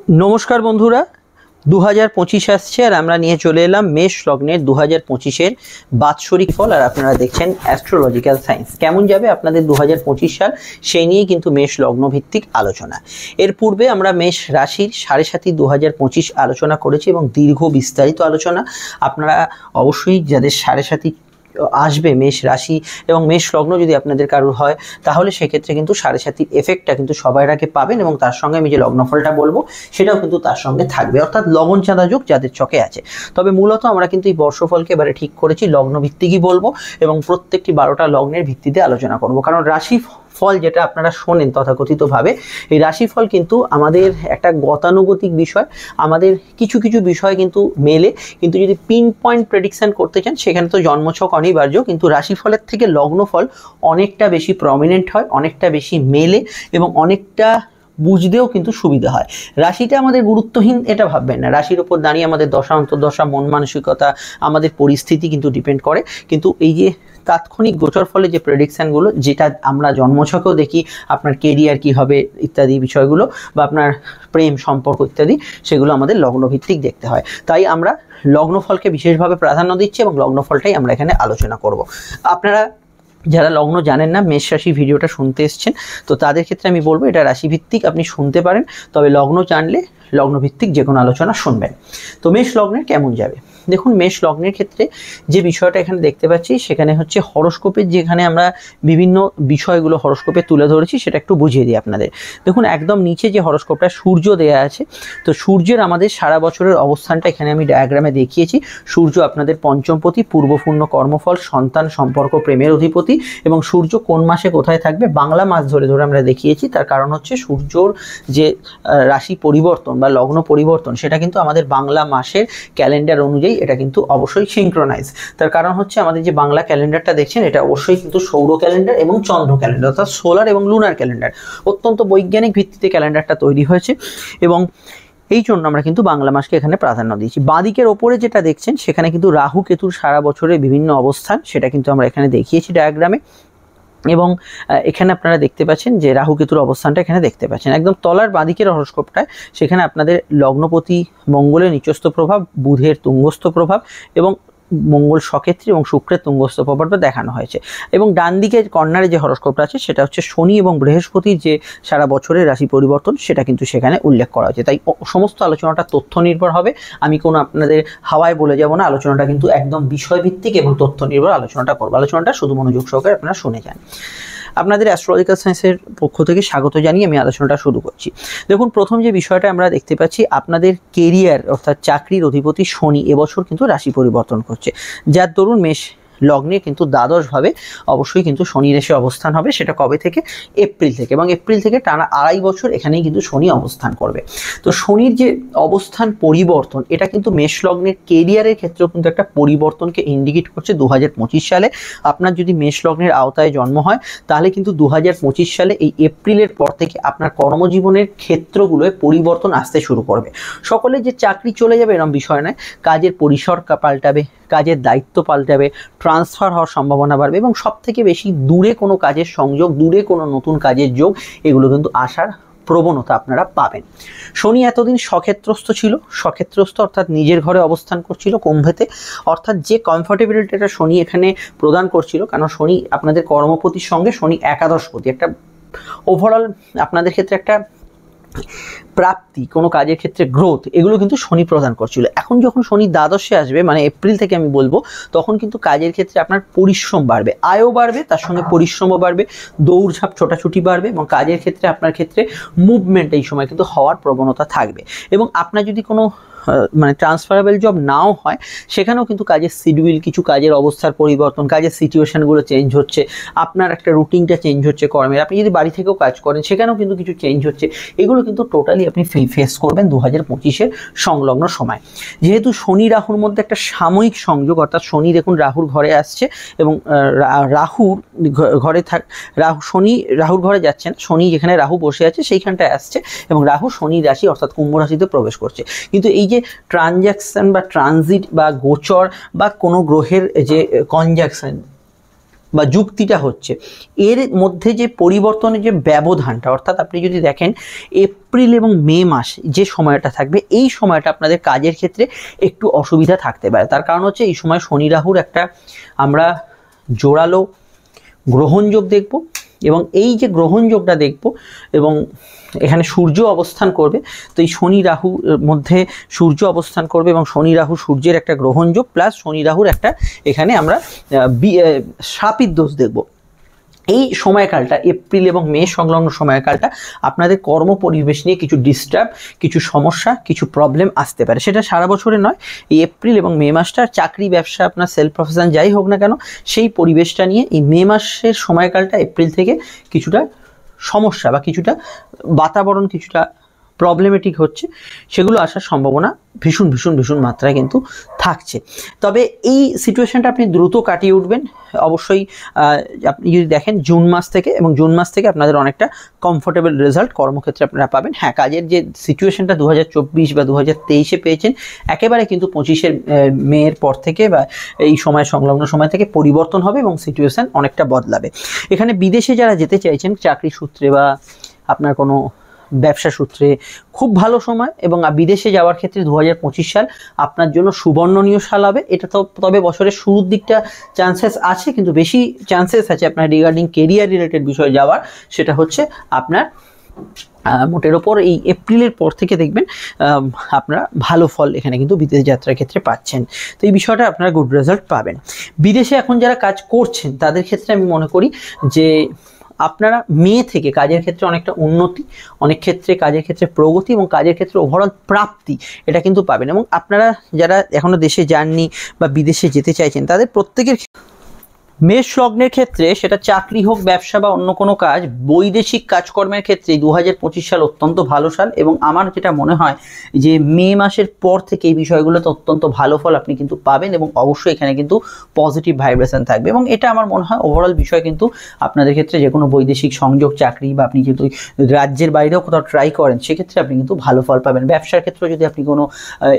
नमस्कार बंधुरा 2025 आसছে আর আমরা নিয়ে চলে এলাম মেষ লগ্নের 2025 এর বাৎসরিক ফল। আর আপনারা দেখছেন অ্যাস্ট্রোলজিক্যাল সায়েন্স কেমন যাবে আপনাদের 2025 সাল সেই নিয়ে কিন্তু মেষ লগ্ন ভিত্তিক আলোচনা। এর পূর্বে আমরা মেষ রাশির 7.5 2025 আলোচনা করেছি এবং দীর্ঘ বিস্তারিত আলোচনা আপনারা অবশ্যই যাদের 7.5 আসবে মেষ রাশি এবং মেষ লগ্ন যদি আপনাদের কারোর হয় তাহলে সেক্ষেত্রে কিন্তু 7.5 এফেক্টটা কিন্তু সবার আগে পাবেন এবং তার সঙ্গে আমি যে লগ্নফলটা বলবো সেটাও কিন্তু তার সঙ্গে থাকবে, অর্থাৎ লগন চাঁদা যোগ যাদের চকে আছে। তবে মূলত আমরা কিন্তু এই বর্ষফলকে এবারে ঠিক করেছি লগ্ন ভিত্তিকই বলবো এবং প্রত্যেকটি 12টা লগ্নের ভিত্তিতে আলোচনা করব, কারণ রাশি ফল যেটা আপনারা শোনেন তথাকথিতভাবে এই রাশিফল কিন্তু আমাদের একটা গতানুগতিক বিষয়, আমাদের কিছু কিছু বিষয় কিন্তু মেলে, কিন্তু যদি পিন পয়েন্ট প্রেডিকশন করতে চান সেখানে তো জন্মছক অনিবার্য, কিন্তু রাশিফলের থেকে লগ্নফল অনেকটা বেশি প্রমিনেন্ট হয়, অনেকটা বেশি মেলে এবং অনেকটা বুঝতেও কিন্তু সুবিধা হয়। রাশিটা আমাদের গুরুত্বহীন এটা ভাববেন না, রাশির উপর দাঁড়িয়ে আমাদের দশা অন্তর্দশা মন মানসিকতা আমাদের পরিস্থিতি কিন্তু ডিপেন্ড করে। কিন্তু এই যে তাৎক্ষণিক গোচর ফলে যে প্রেডিকশানগুলো যেটা আমরা জন্মছকেও দেখি, আপনার কেরিয়ার কী হবে ইত্যাদি বিষয়গুলো বা আপনার প্রেম সম্পর্ক ইত্যাদি, সেগুলো আমাদের লগ্নভিত্তিক দেখতে হয়। তাই আমরা লগ্নফলকে বিশেষভাবে প্রাধান্য দিচ্ছি এবং লগ্নফলটাই আমরা এখানে আলোচনা করব। আপনারা যারা লগ্ন জানেন না, মেষ রাশি ভিডিওটা শুনতে এসছেন, তো তাদের ক্ষেত্রে আমি বলবো এটা রাশিভিত্তিক আপনি শুনতে পারেন, তবে লগ্ন জানলে লগ্নভিত্তিক যে কোনো আলোচনা শুনবেন। তো মেষ লগ্নের কেমন যাবে দেখুন, মেষ লগ্নের ক্ষেত্রে যে বিষয়টা এখানে দেখতে পাচ্ছি সেখানে হচ্ছে হরোস্কোপের, যেখানে আমরা বিভিন্ন বিষয়গুলো হরোস্কোপে তুলে ধরেছি সেটা একটু বুঝিয়ে দিই আপনাদের। দেখুন একদম নিচে যে হরোস্কোপটা সূর্য দেয়া আছে, তো সূর্যের আমাদের সারা বছরের অবস্থানটা এখানে আমি ডায়াগ্রামে দেখিয়েছি। সূর্য আপনাদের পঞ্চমপতি, পূর্বপূর্ণ কর্মফল, সন্তান, সম্পর্ক, প্রেমের অধিপতি এবং সূর্য কোন মাসে কোথায় থাকবে বাংলা মাস ধরে ধরে আমরা দেখিয়েছি। তার কারণ হচ্ছে সূর্যর যে রাশি পরিবর্তন বা লগ্ন পরিবর্তন সেটা কিন্তু আমাদের বাংলা মাসের ক্যালেন্ডার অনুযায়ী এটা কিন্তু অবশ্যই সিঙ্ক্রোনাইজ। তার কারণ হচ্ছে আমাদের যে বাংলা ক্যালেন্ডারটা দেখছেন এটা অবশ্যই কিন্তু সৌর ক্যালেন্ডার এবং চন্দ্র ক্যালেন্ডার, অর্থাৎ সোলার এবং লুনার ক্যালেন্ডার, অত্যন্ত বৈজ্ঞানিক ভিত্তিতে ক্যালেন্ডারটা তৈরি হয়েছে এবং এই জন্য আমরা কিন্তু বাংলা মাসকে এখানে প্রাধান্য দিয়েছি। বাঁদিকের ওপরে যেটা দেখছেন সেখানে কিন্তু রাহু কেতুর সারা বছরের বিভিন্ন অবস্থান সেটা কিন্তু আমরা এখানে দেখিয়েছি ডায়াগ্রামে এবং এখানে আপনারা দেখতে পাচ্ছেন যে রাহু কেতুর অবস্থানটা এখানে দেখতে পাচ্ছেন একদম তলার বাঁদিকের হরোস্কোপটায়। সেখানে আপনাদের লগ্নপতি মঙ্গলের নিচস্থ প্রভাব, বুধের তুঙ্গস্থ প্রভাব এবং মঙ্গল সক্ষেত্রী এবং শুক্রের তুঙ্গস্থ প্রভাবটা দেখানো হয়েছে। এবং ডান দিকে কর্নারে যে হরোস্কোপটা আছে সেটা হচ্ছে শনি এবং বৃহস্পতির যে সারা বছরের রাশি পরিবর্তন সেটা কিন্তু সেখানে উল্লেখ করা হয়েছে। তাই সমস্ত আলোচনাটা তথ্য নির্ভর হবে, আমি কোনো আপনাদের হাওয়ায় বলে যাব না, আলোচনাটা কিন্তু একদম বিষয়ভিত্তিক এবং তথ্য নির্ভর আলোচনাটা করবো। আলোচনাটা শুধু মনোযোগ সহকারে আপনারা শুনে যান। আপনাদের অ্যাস্ট্রোলজিক্যাল সায়েন্সের পক্ষ থেকে স্বাগত জানিয়ে আমি আলোচনাটা শুরু করছি। দেখুন প্রথম যে বিষয়টা আমরা দেখতে পাচ্ছি, আপনাদের কেরিয়ার অর্থাৎ চাকরির অধিপতি শনি এবছর কিন্তু রাশি পরিবর্তন করছে, যার দরুন মেষ লগ্নে কিন্তু দ্বাদশভাবে অবশ্যই কিন্তু শনির এসে অবস্থান হবে। সেটা কবে থেকে? এপ্রিল থেকে, এবং এপ্রিল থেকে টানা 2.5 বছর এখানেই কিন্তু শনি অবস্থান করবে। তো শনির যে অবস্থান পরিবর্তন এটা কিন্তু মেষ লগ্নের কেরিয়ারের ক্ষেত্রেও কিন্তু একটা পরিবর্তনকে ইন্ডিকেট করছে। 2025 সালে আপনার যদি মেষ লগ্নের আওতায় জন্ম হয় তাহলে কিন্তু 2025 সালে এই এপ্রিলের পর থেকে আপনার কর্মজীবনের ক্ষেত্রগুলোয় পরিবর্তন আসতে শুরু করবে। সকলে যে চাকরি চলে যাবে এরকম বিষয় নয়, কাজের পরিসর পাল্টাবে, কাজের দায়িত্ব পাল্টাবে, ট্রান্সফার হওয়ার সম্ভাবনা বাড়বে এবং সবথেকে বেশি দূরে কোনো কাজের সংযোগ, দূরে কোনো নতুন কাজের যোগ, এগুলো কিন্তু আসার প্রবণতা আপনারা পাবেন। শনি এতদিন স্বক্ষেত্রস্থ ছিল, স্বক্ষেত্রস্থ অর্থাৎ নিজের ঘরে অবস্থান করছিল কুম্ভেতে, অর্থাৎ যে কমফর্টেবিলিটিটা শনি এখানে প্রদান করছিল, কারণ শনি আপনাদের কর্মপতির সঙ্গে শনি একাদশপতি, একটা ওভারঅল আপনাদের ক্ষেত্রে একটা প্রাপ্তি, কোনো কাজের ক্ষেত্রে গ্রোথ, এগুলো কিন্তু শনি প্রদান করছিল। এখন যখন শনি দ্বাদশে আসবে মানে এপ্রিল থেকে আমি বলবো, তখন কিন্তু কাজের ক্ষেত্রে আপনার পরিশ্রম বাড়বে, আয়ও বাড়বে, তার সঙ্গে পরিশ্রমও বাড়বে, দৌড়ঝাঁপ ছোটাছুটি বাড়বে এবং কাজের ক্ষেত্রে আপনার ক্ষেত্রে মুভমেন্ট এই সময় কিন্তু হওয়ার প্রবণতা থাকবে। এবং আপনার যদি কোনো মানে ট্রান্সফারেবল জব নাও হয় সেখানেও কিন্তু কাজের শিডিউল, কিছু কাজের অবস্থার পরিবর্তন, কাজের সিচুয়েশানগুলো চেঞ্জ হচ্ছে, আপনার একটা রুটিনটা চেঞ্জ হচ্ছে কর্মের, আপনি যদি বাড়ি থেকেও কাজ করেন সেখানেও কিন্তু কিছু চেঞ্জ হচ্ছে, এগুলো কিন্তু টোটালি আপনি ফেস করবেন 2025-এর সংলগ্ন সময়। যেহেতু শনি রাহুর মধ্যে একটা সাময়িক সংযোগ, অর্থাৎ শনি দেখুন রাহুর ঘরে আসছে এবং রাহুর ঘরে শনি রাহুর ঘরে যাচ্ছেন, শনি যেখানে রাহু বসে আছে সেইখানটায় আসছে এবং রাহু শনি রাশি অর্থাৎ কুম্ভ রাশিতে প্রবেশ করছে। কিন্তু এই যে ট্রানজ্যাকশন বা ট্রানজিট বা গোচর বা কোনো গ্রহের যে কনজাকশন বা যুক্তিটা হচ্ছে, এর মধ্যে যে পরিবর্তনের যে ব্যবধানটা, অর্থাৎ আপনি যদি দেখেন এপ্রিল এবং মে মাস যে সময়টা থাকবে, এই সময়টা আপনাদের কাজের ক্ষেত্রে একটু অসুবিধা থাকতে পারে। তার কারণ হচ্ছে এই সময় শনি রাহুর একটা আমরা জোরালো গ্রহণযোগ দেখব, এবং এই যে গ্রহণযোগটা দেখব এবং এখানে সূর্য অবস্থান করবে, তো এই শনি রাহুর মধ্যে সূর্য অবস্থান করবে এবং শনি রাহু সূর্যের একটা গ্রহণযোগ প্লাস শনি রাহুর একটা এখানে আমরা শাপিত দোষ দেখব। এই সময়কালটা এপ্রিল এবং মে সংলগ্ন সময়কালটা আপনাদের কর্ম পরিবেশ নিয়ে কিছু ডিস্টার্ব, কিছু সমস্যা, কিছু প্রবলেম আসতে পারে। সেটা সারা বছরে নয়, এই এপ্রিল এবং মে মাসটা চাকরি, ব্যবসা, আপনার সেলফ প্রফেশন যাই হোক না কেন, সেই পরিবেশটা নিয়ে এই মে মাসের সময়কালটা এপ্রিল থেকে কিছুটা সমস্যা বা কিছুটা বাতাবরণ কিছুটা প্রবলেমেটিক হচ্ছে, সেগুলো আসার সম্ভাবনা ভীষণ ভীষণ ভীষণ মাত্রায় কিন্তু থাকছে। তবে এই সিচুয়েশনটা আপনি দ্রুত কাটিয়ে উঠবেন অবশ্যই। আপনি যদি দেখেন জুন মাস থেকে, এবং জুন মাস থেকে আপনাদের অনেকটা কমফোর্টেবল রেজাল্ট কর্মক্ষেত্রে আপনারা পাবেন। হ্যাঁ, কাজের যে সিচুয়েশনটা 2024 বা 2023-এ পেয়েছেন, একেবারে কিন্তু 25-এর মেয়ের পর থেকে বা এই সময় সংলগ্ন সময় থেকে পরিবর্তন হবে এবং সিচুয়েশন অনেকটা বদলাবে। এখানে বিদেশে যারা যেতে চাইছেন চাকরি সূত্রে বা আপনার কোনো ব্যবসা সূত্রে, খুব ভালো সময়, এবং বিদেশে যাওয়ার ক্ষেত্রে 2025 সাল আপনার জন্য সুবর্ণনীয় সাল হবে। এটা তো তবে বছরের শুরুর দিকটা চান্সেস আছে, কিন্তু বেশি চান্সেস আছে আপনার রিগার্ডিং কেরিয়ার রিলেটেড বিষয়ে যাওয়ার। সেটা হচ্ছে আপনার মোটের ওপর এই এপ্রিলের পর থেকে দেখবেন আপনারা ভালো ফল এখানে কিন্তু বিদেশ যাত্রার ক্ষেত্রে পাচ্ছেন। তো এই বিষয়টা আপনারা গুড রেজাল্ট পাবেন। বিদেশে এখন যারা কাজ করছেন তাদের ক্ষেত্রে আমি মনে করি যে আপনারা মে থেকে কাজের ক্ষেত্রে অনেকটা উন্নতি, অনেক ক্ষেত্রে কাজের ক্ষেত্রে প্রগতি এবং কাজের ক্ষেত্রে ওভারঅল প্রাপ্তি এটা কিন্তু পাবেন। এবং আপনারা যারা এখনো দেশে যাননি বা বিদেশে যেতে চাইছেন তাদের প্রত্যেকের মেষ লগ্নের ক্ষেত্রে, সেটা চাকরি হোক, ব্যবসা বা অন্য কোনো কাজ, বৈদেশিক কাজকর্মের ক্ষেত্রে 2025 সাল অত্যন্ত ভালো সাল। এবং আমার যেটা মনে হয় যে মে মাসের পর থেকে এই বিষয়গুলোতে অত্যন্ত ভালো ফল আপনি কিন্তু পাবেন, এবং অবশ্যই এখানে কিন্তু পজিটিভ ভাইব্রেশন থাকবে। এবং এটা আমার মনে হয় ওভারঅল বিষয় কিন্তু আপনাদের ক্ষেত্রে যে কোনো বৈদেশিক সংযোগ, চাকরি বা আপনি যদি রাজ্যের বাইরেও কোথাও ট্রাই করেন সেক্ষেত্রে আপনি কিন্তু ভালো ফল পাবেন। ব্যবসার ক্ষেত্রে যদি আপনি কোনো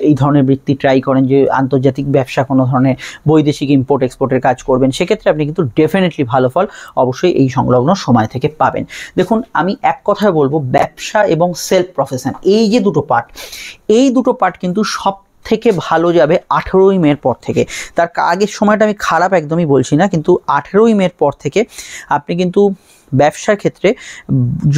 এই ধরনের বৃত্তি ট্রাই করেন, যে আন্তর্জাতিক ব্যবসা, কোনো ধরনের বৈদেশিক ইম্পোর্ট এক্সপোর্টের কাজ করবেন, সেক্ষেত্রে আপনি কিন্তু ডেফিনেটলি ভালো ফল অবশ্যই এই সংলগ্ন সময় থেকে পাবেন। দেখুন, আমি এক কথায় বলবো, ব্যবসা এবং সেলফ প্রফেশন এই যে দুটো পার্ট, এই দুটো পার্ট কিন্তু সব থেকে ভালো যাবে 18ই মের পর থেকে। তার আগের সময়টা আমি খারাপ একদমই বলছি না, কিন্তু 18ই মের পর থেকে আপনি কিন্তু ব্যবসার ক্ষেত্রে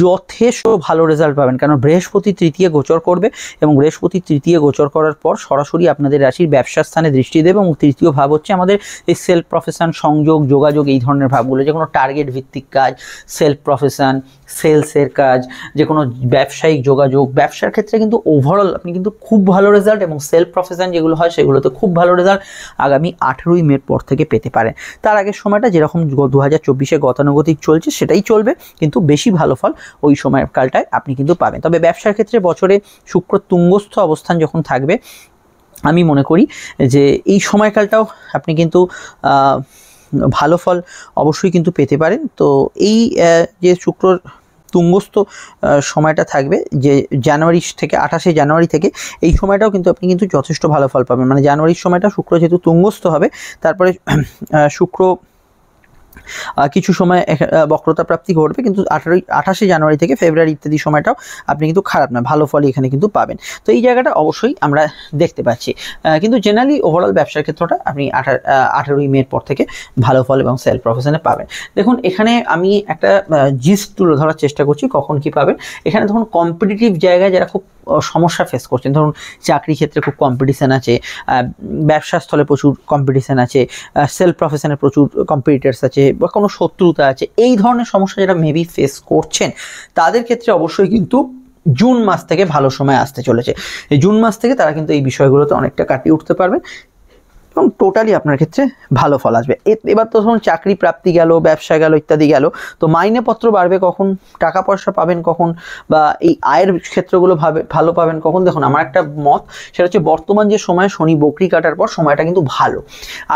যথেষ্ট ভালো রেজাল্ট পাবেন। কারণ বৃহস্পতি তৃতীয় গোচর করবে, এবং বৃহস্পতি তৃতীয় গোচর করার পর সরাসরি আপনাদের রাশির ব্যবসার স্থানে দৃষ্টি দেবে। এবং তৃতীয় ভাব হচ্ছে আমাদের এই সেলফ প্রফেশন, সংযোগ, যোগাযোগ, এই ধরনের ভাবগুলো, যে কোনো টার্গেট ভিত্তিক কাজ, সেলফ প্রফেশন, সেলসের কাজ, যে কোনো ব্যবসায়িক যোগাযোগ, ব্যবসার ক্ষেত্রে কিন্তু ওভারঅল আপনি কিন্তু খুব ভালো রেজাল্ট, এবং সেলফ প্রফেশন যেগুলো হয় সেগুলোতে খুব ভালো রেজাল্ট আগামী 18ই মের পর থেকে পেতে পারেন। তার আগের সময়টা যেরকম 2024-এ গতানুগতিক চলছে সেটাই চলবে, কিন্তু বেশি ভালো ফল ওই সময়কালটায় আপনি কিন্তু পাবেন। তবে ব্যবসার ক্ষেত্রে বছরে শুক্র তুঙ্গস্থ অবস্থান যখন থাকবে, আমি মনে করি যে এই সময়কালটাও আপনি কিন্তু ভালো ফল অবশ্যই কিন্তু পেতে পারেন। তো এই যে শুক্রর তুঙ্গস্থ সময়টা থাকবে, যে জানুয়ারি থেকে 28শে জানুয়ারি থেকে, এই সময়টাও কিন্তু আপনি কিন্তু যথেষ্ট ভালো ফল পাবেন। মানে জানুয়ারির সময়টা শুক্র যেহেতু তুঙ্গস্থ হবে, তারপরে শুক্র কিছু সময় বক্রতা প্রাপ্তি ঘটবে, কিন্তু 28শে জানুয়ারি থেকে ফেব্রুয়ারি ইত্যাদি সময়টাও আপনি কিন্তু খারাপ না, ভালো ফল এখানে কিন্তু পাবেন। তো এই জায়গাটা অবশ্যই আমরা দেখতে পাচ্ছি, কিন্তু জেনারেলি ওভারঅল ব্যবসার ক্ষেত্রটা আপনি 18ই মের পর থেকে ভালো ফল এবং সেলফ প্রফেশনে পাবেন। দেখুন, এখানে আমি একটা জিস্ট তুলে ধরার চেষ্টা করছি কখন কি পাবেন। এখানে ধরুন কম্পিটিটিভ জায়গায় যারা খুব সমস্যা ফেস করছেন, ধরুন চাকরি ক্ষেত্রে খুব কম্পিটিশান আছে, ব্যবসা স্থলে প্রচুর কম্পিটিশান আছে, সেলফ প্রফেশনে প্রচুর কম্পিটিটার্স আছে, বা কোনো শত্রুতা আছে, এই ধরনের সমস্যা যারা মেবি ফেস করছেন তাদের ক্ষেত্রে অবশ্যই কিন্তু জুন মাস থেকে ভালো সময় আসতে চলেছে। এই জুন মাস থেকে তারা কিন্তু এই বিষয়গুলোতে অনেকটা কাটিয়ে উঠতে পারবেন এবং টোটালি আপনার ক্ষেত্রে ভালো ফল আসবে। এবার তো ধরুন চাকরি প্রাপ্তি গেল, ব্যবসা গেল, ইত্যাদি গেল, তো মাইনেপত্র বাড়বে কখন, টাকা পয়সা পাবেন কখন, বা এই আয়ের ক্ষেত্রগুলো ভালো পাবেন কখন। দেখুন, আমার একটা মত, সেটা হচ্ছে বর্তমান যে সময় শনি বকরি কাটার পর সময়টা কিন্তু ভালো।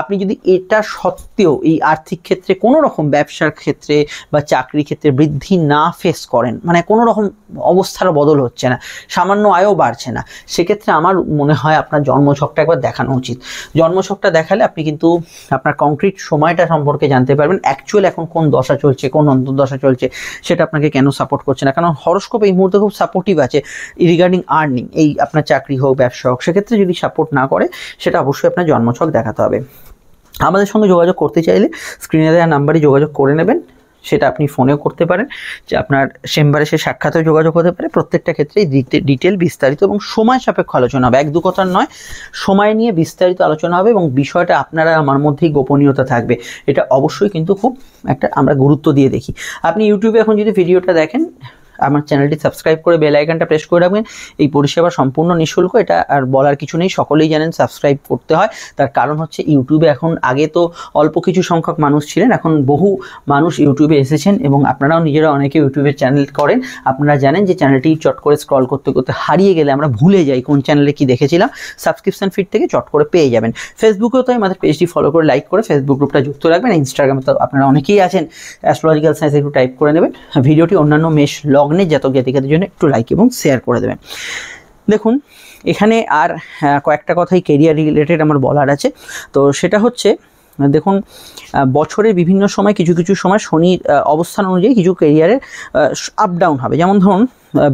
আপনি যদি এটা সত্ত্বেও এই আর্থিক ক্ষেত্রে কোনো রকম, ব্যবসার ক্ষেত্রে বা চাকরি ক্ষেত্রে বৃদ্ধি না ফেস করেন, মানে কোনো রকম অবস্থার বদল হচ্ছে না, সামান্য আয়ও বাড়ছে না, সেক্ষেত্রে আমার মনে হয় আপনার জন্মছকটা একবার দেখানো উচিত। জন্মছক জন্মছকটা দেখালে আপনি কিন্তু আপনার কংক্রিট সময়টা সম্পর্কে জানতে পারবেন, অ্যাকচুয়াল এখন কোন দশা চলছে, কোন অন্তর্দশা চলছে, সেটা আপনাকে কেন সাপোর্ট করছে না। কারণ হরোস্কোপ এই মুহূর্তে খুব সাপোর্টিভ আছে রিগার্ডিং আর্নিং, এই আপনার চাকরি হোক ব্যবসা হোক, সেক্ষেত্রে যদি সাপোর্ট না করে সেটা অবশ্যই আপনার জন্মছক দেখাতে হবে। আমাদের সঙ্গে যোগাযোগ করতে চাইলে স্ক্রিনে দেওয়া নাম্বারে যোগাযোগ করে নেবেন, সেটা আপনি ফোনেও করতে পারেন, যে আপনার চেম্বারে সে সাক্ষাতেও যোগাযোগ হতে পারে। প্রত্যেকটা ক্ষেত্রেই ডিটেল বিস্তারিত এবং সময় সাপেক্ষ আলোচনা হবে, এক দু কথার নয়, সময় নিয়ে বিস্তারিত আলোচনা হবে এবং বিষয়টা আপনারা আমার মধ্যেই গোপনীয়তা থাকবে, এটা অবশ্যই কিন্তু খুব একটা আমরা গুরুত্ব দিয়ে দেখি। আপনি ইউটিউবে এখন যদি ভিডিওটা দেখেন, আমার চ্যানেলটি সাবস্ক্রাইব করে বেল আইকনটা প্রেস করে রাখবেন। এই পরিষেবা সম্পূর্ণ নিঃশুল্ক, এটা আর বলার কিছু নেই, সকলেই জানেন সাবস্ক্রাইব করতে হয়। তার কারণ হচ্ছে ইউটিউবে এখন, আগে তো অল্প কিছু সংখ্যক মানুষ ছিলেন, এখন বহু মানুষ ইউটিউবে এসেছেন এবং আপনারাও নিজেরা অনেকে ইউটিউবের চ্যানেল করেন। আপনারা জানেন যে চ্যানেলটি চট করে স্ক্রল করতে করতে হারিয়ে গেলে আমরা ভুলে যাই কোন চ্যানেলে কি দেখেছিলাম, সাবস্ক্রিপশন ফিড থেকে চট করে পেয়ে যাবেন। ফেসবুকেও তো আমাদের পেজটি ফলো করে লাইক করে ফেসবুক গ্রুপটা যুক্ত রাখবেন। ইনস্টাগ্রামে তো আপনারা অনেকেই আছেন, অ্যাস্ট্রোলজিক্যাল সায়েন্স একটু টাইপ করে নেবেন। ভিডিওটি অন্যান্য মেষ লগ্নের জাতক জাতিকাদের জন্য একটু লাইক এবং শেয়ার করে দেবেন। দেখুন এখানে আর কয়েকটা কথাই কেরিয়ার রিলেটেড আমার বলার আছে। তো সেটা হচ্ছে, দেখুন বছরের বিভিন্ন সময় কিছু কিছু সময় শনির অবস্থান অনুযায়ী কিছু কেরিয়ারের আপ ডাউন হবে। যেমন ধরুন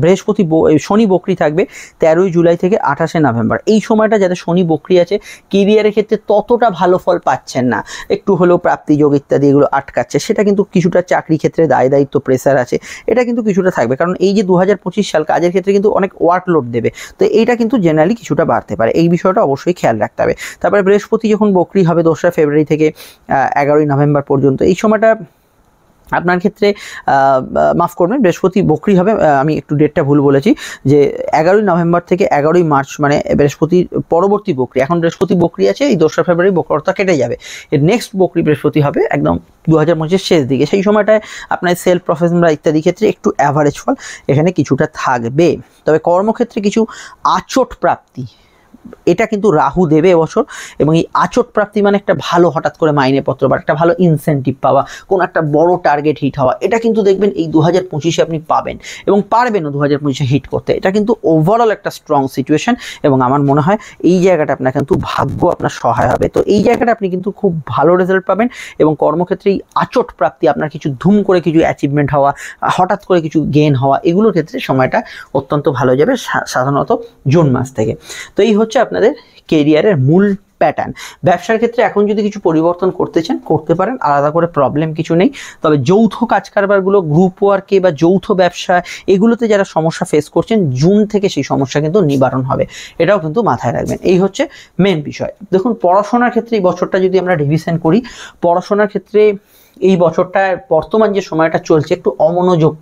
বৃহস্পতি শনি বকরি থাকবে 13ই জুলাই থেকে 28শে নভেম্বর। এই সময়টা যাতে শনি বকরি আছে, কেরিয়ারের ক্ষেত্রে ততটা ভালো ফল পাচ্ছেন না, একটু হলেও প্রাপ্তিযোগ ইত্যাদি এগুলো আটকাচ্ছে। সেটা কিন্তু কিছুটা চাকরি ক্ষেত্রে দায় দায়িত্ব প্রেসার আছে, এটা কিন্তু কিছুটা থাকবে। কারণ এই যে 2025 সাল, কাজের ক্ষেত্রে কিন্তু অনেক ওয়ার্কলোড দেবে, তো এইটা কিন্তু জেনারেলি কিছুটা বাড়তে পারে, এই বিষয়টা অবশ্যই খেয়াল রাখতে হবে। তারপরে বৃহস্পতি যখন বকরি হবে 2রা ফেব্রুয়ারি থেকে 11ই নভেম্বর পর্যন্ত, এই সময়টা আপনার ক্ষেত্রে মাফ করবেন, বৃহস্পতি বকরি হবে, আমি একটু ডেটটা ভুল বলেছি, যে 11ই নভেম্বর থেকে 11ই মার্চ, মানে বৃহস্পতির পরবর্তী বকরি। এখন বৃহস্পতি বকরি আছে, এই 2রা ফেব্রুয়ারি বকরতা কেটে যাবে, এর নেক্সট বকরি বৃহস্পতি হবে একদম 2025 শেষ দিকে। সেই সময়টায় আপনার সেলফ প্রফেশন বা ইত্যাদি ক্ষেত্রে একটু অ্যাভারেজ ফল এখানে কিছুটা থাকবে। তবে কর্মক্ষেত্রে কিছু আচট প্রাপ্তি এটা কিন্তু রাহু দেবে এবছর, এবং এই আচট প্রাপ্তি মানে একটা ভালো হঠাৎ করে মাইনেপত্র বা একটা ভালো ইনসেন্টিভ পাওয়া, কোনো একটা বড় টার্গেট হিট হওয়া, এটা কিন্তু দেখবেন এই 2025-এ আপনি পাবেন এবং পারবেনও 2025-এ হিট করতে। এটা কিন্তু ওভারঅল একটা স্ট্রং সিচুয়েশন এবং আমার মনে হয় এই জায়গাটা আপনার কিন্তু ভাগ্য আপনার সহায় হবে। তো এই জায়গাটা আপনি কিন্তু খুব ভালো রেজাল্ট পাবেন এবং কর্মক্ষেত্রে এই আচট প্রাপ্তি, আপনার কিছু ধুম করে কিছু অ্যাচিভমেন্ট হওয়া, হঠাৎ করে কিছু গেইন হওয়া, এগুলোর ক্ষেত্রে সময়টা অত্যন্ত ভালো যাবে, সাধারণত জুন মাস থেকে। তো এই হচ্ছে আপনাদের কেরিয়ারের মূল প্যাটার্ন। ব্যবসার ক্ষেত্রে এখন যদি কিছু পরিবর্তন করতে চান করতে পারেন, আলাদা করে প্রবলেম কিছু নেই। তবে যৌথ কাজ কারবারগুলো, গ্রুপ ওয়ার্কে বা যৌথ ব্যবসা, এগুলোতে যারা সমস্যা ফেস করছেন, জুন থেকে সেই সমস্যা কিন্তু নিবারণ হবে, এটাও কিন্তু মাথায় রাখবেন। এই হচ্ছে মেন বিষয়। দেখুন পড়াশোনার ক্ষেত্রে এই বছরটা যদি আমরা রিভিশন করি, পড়াশোনার ক্ষেত্রে এই বছরটা বর্তমান যে সময়টা চলছে একটু অমনোযোগ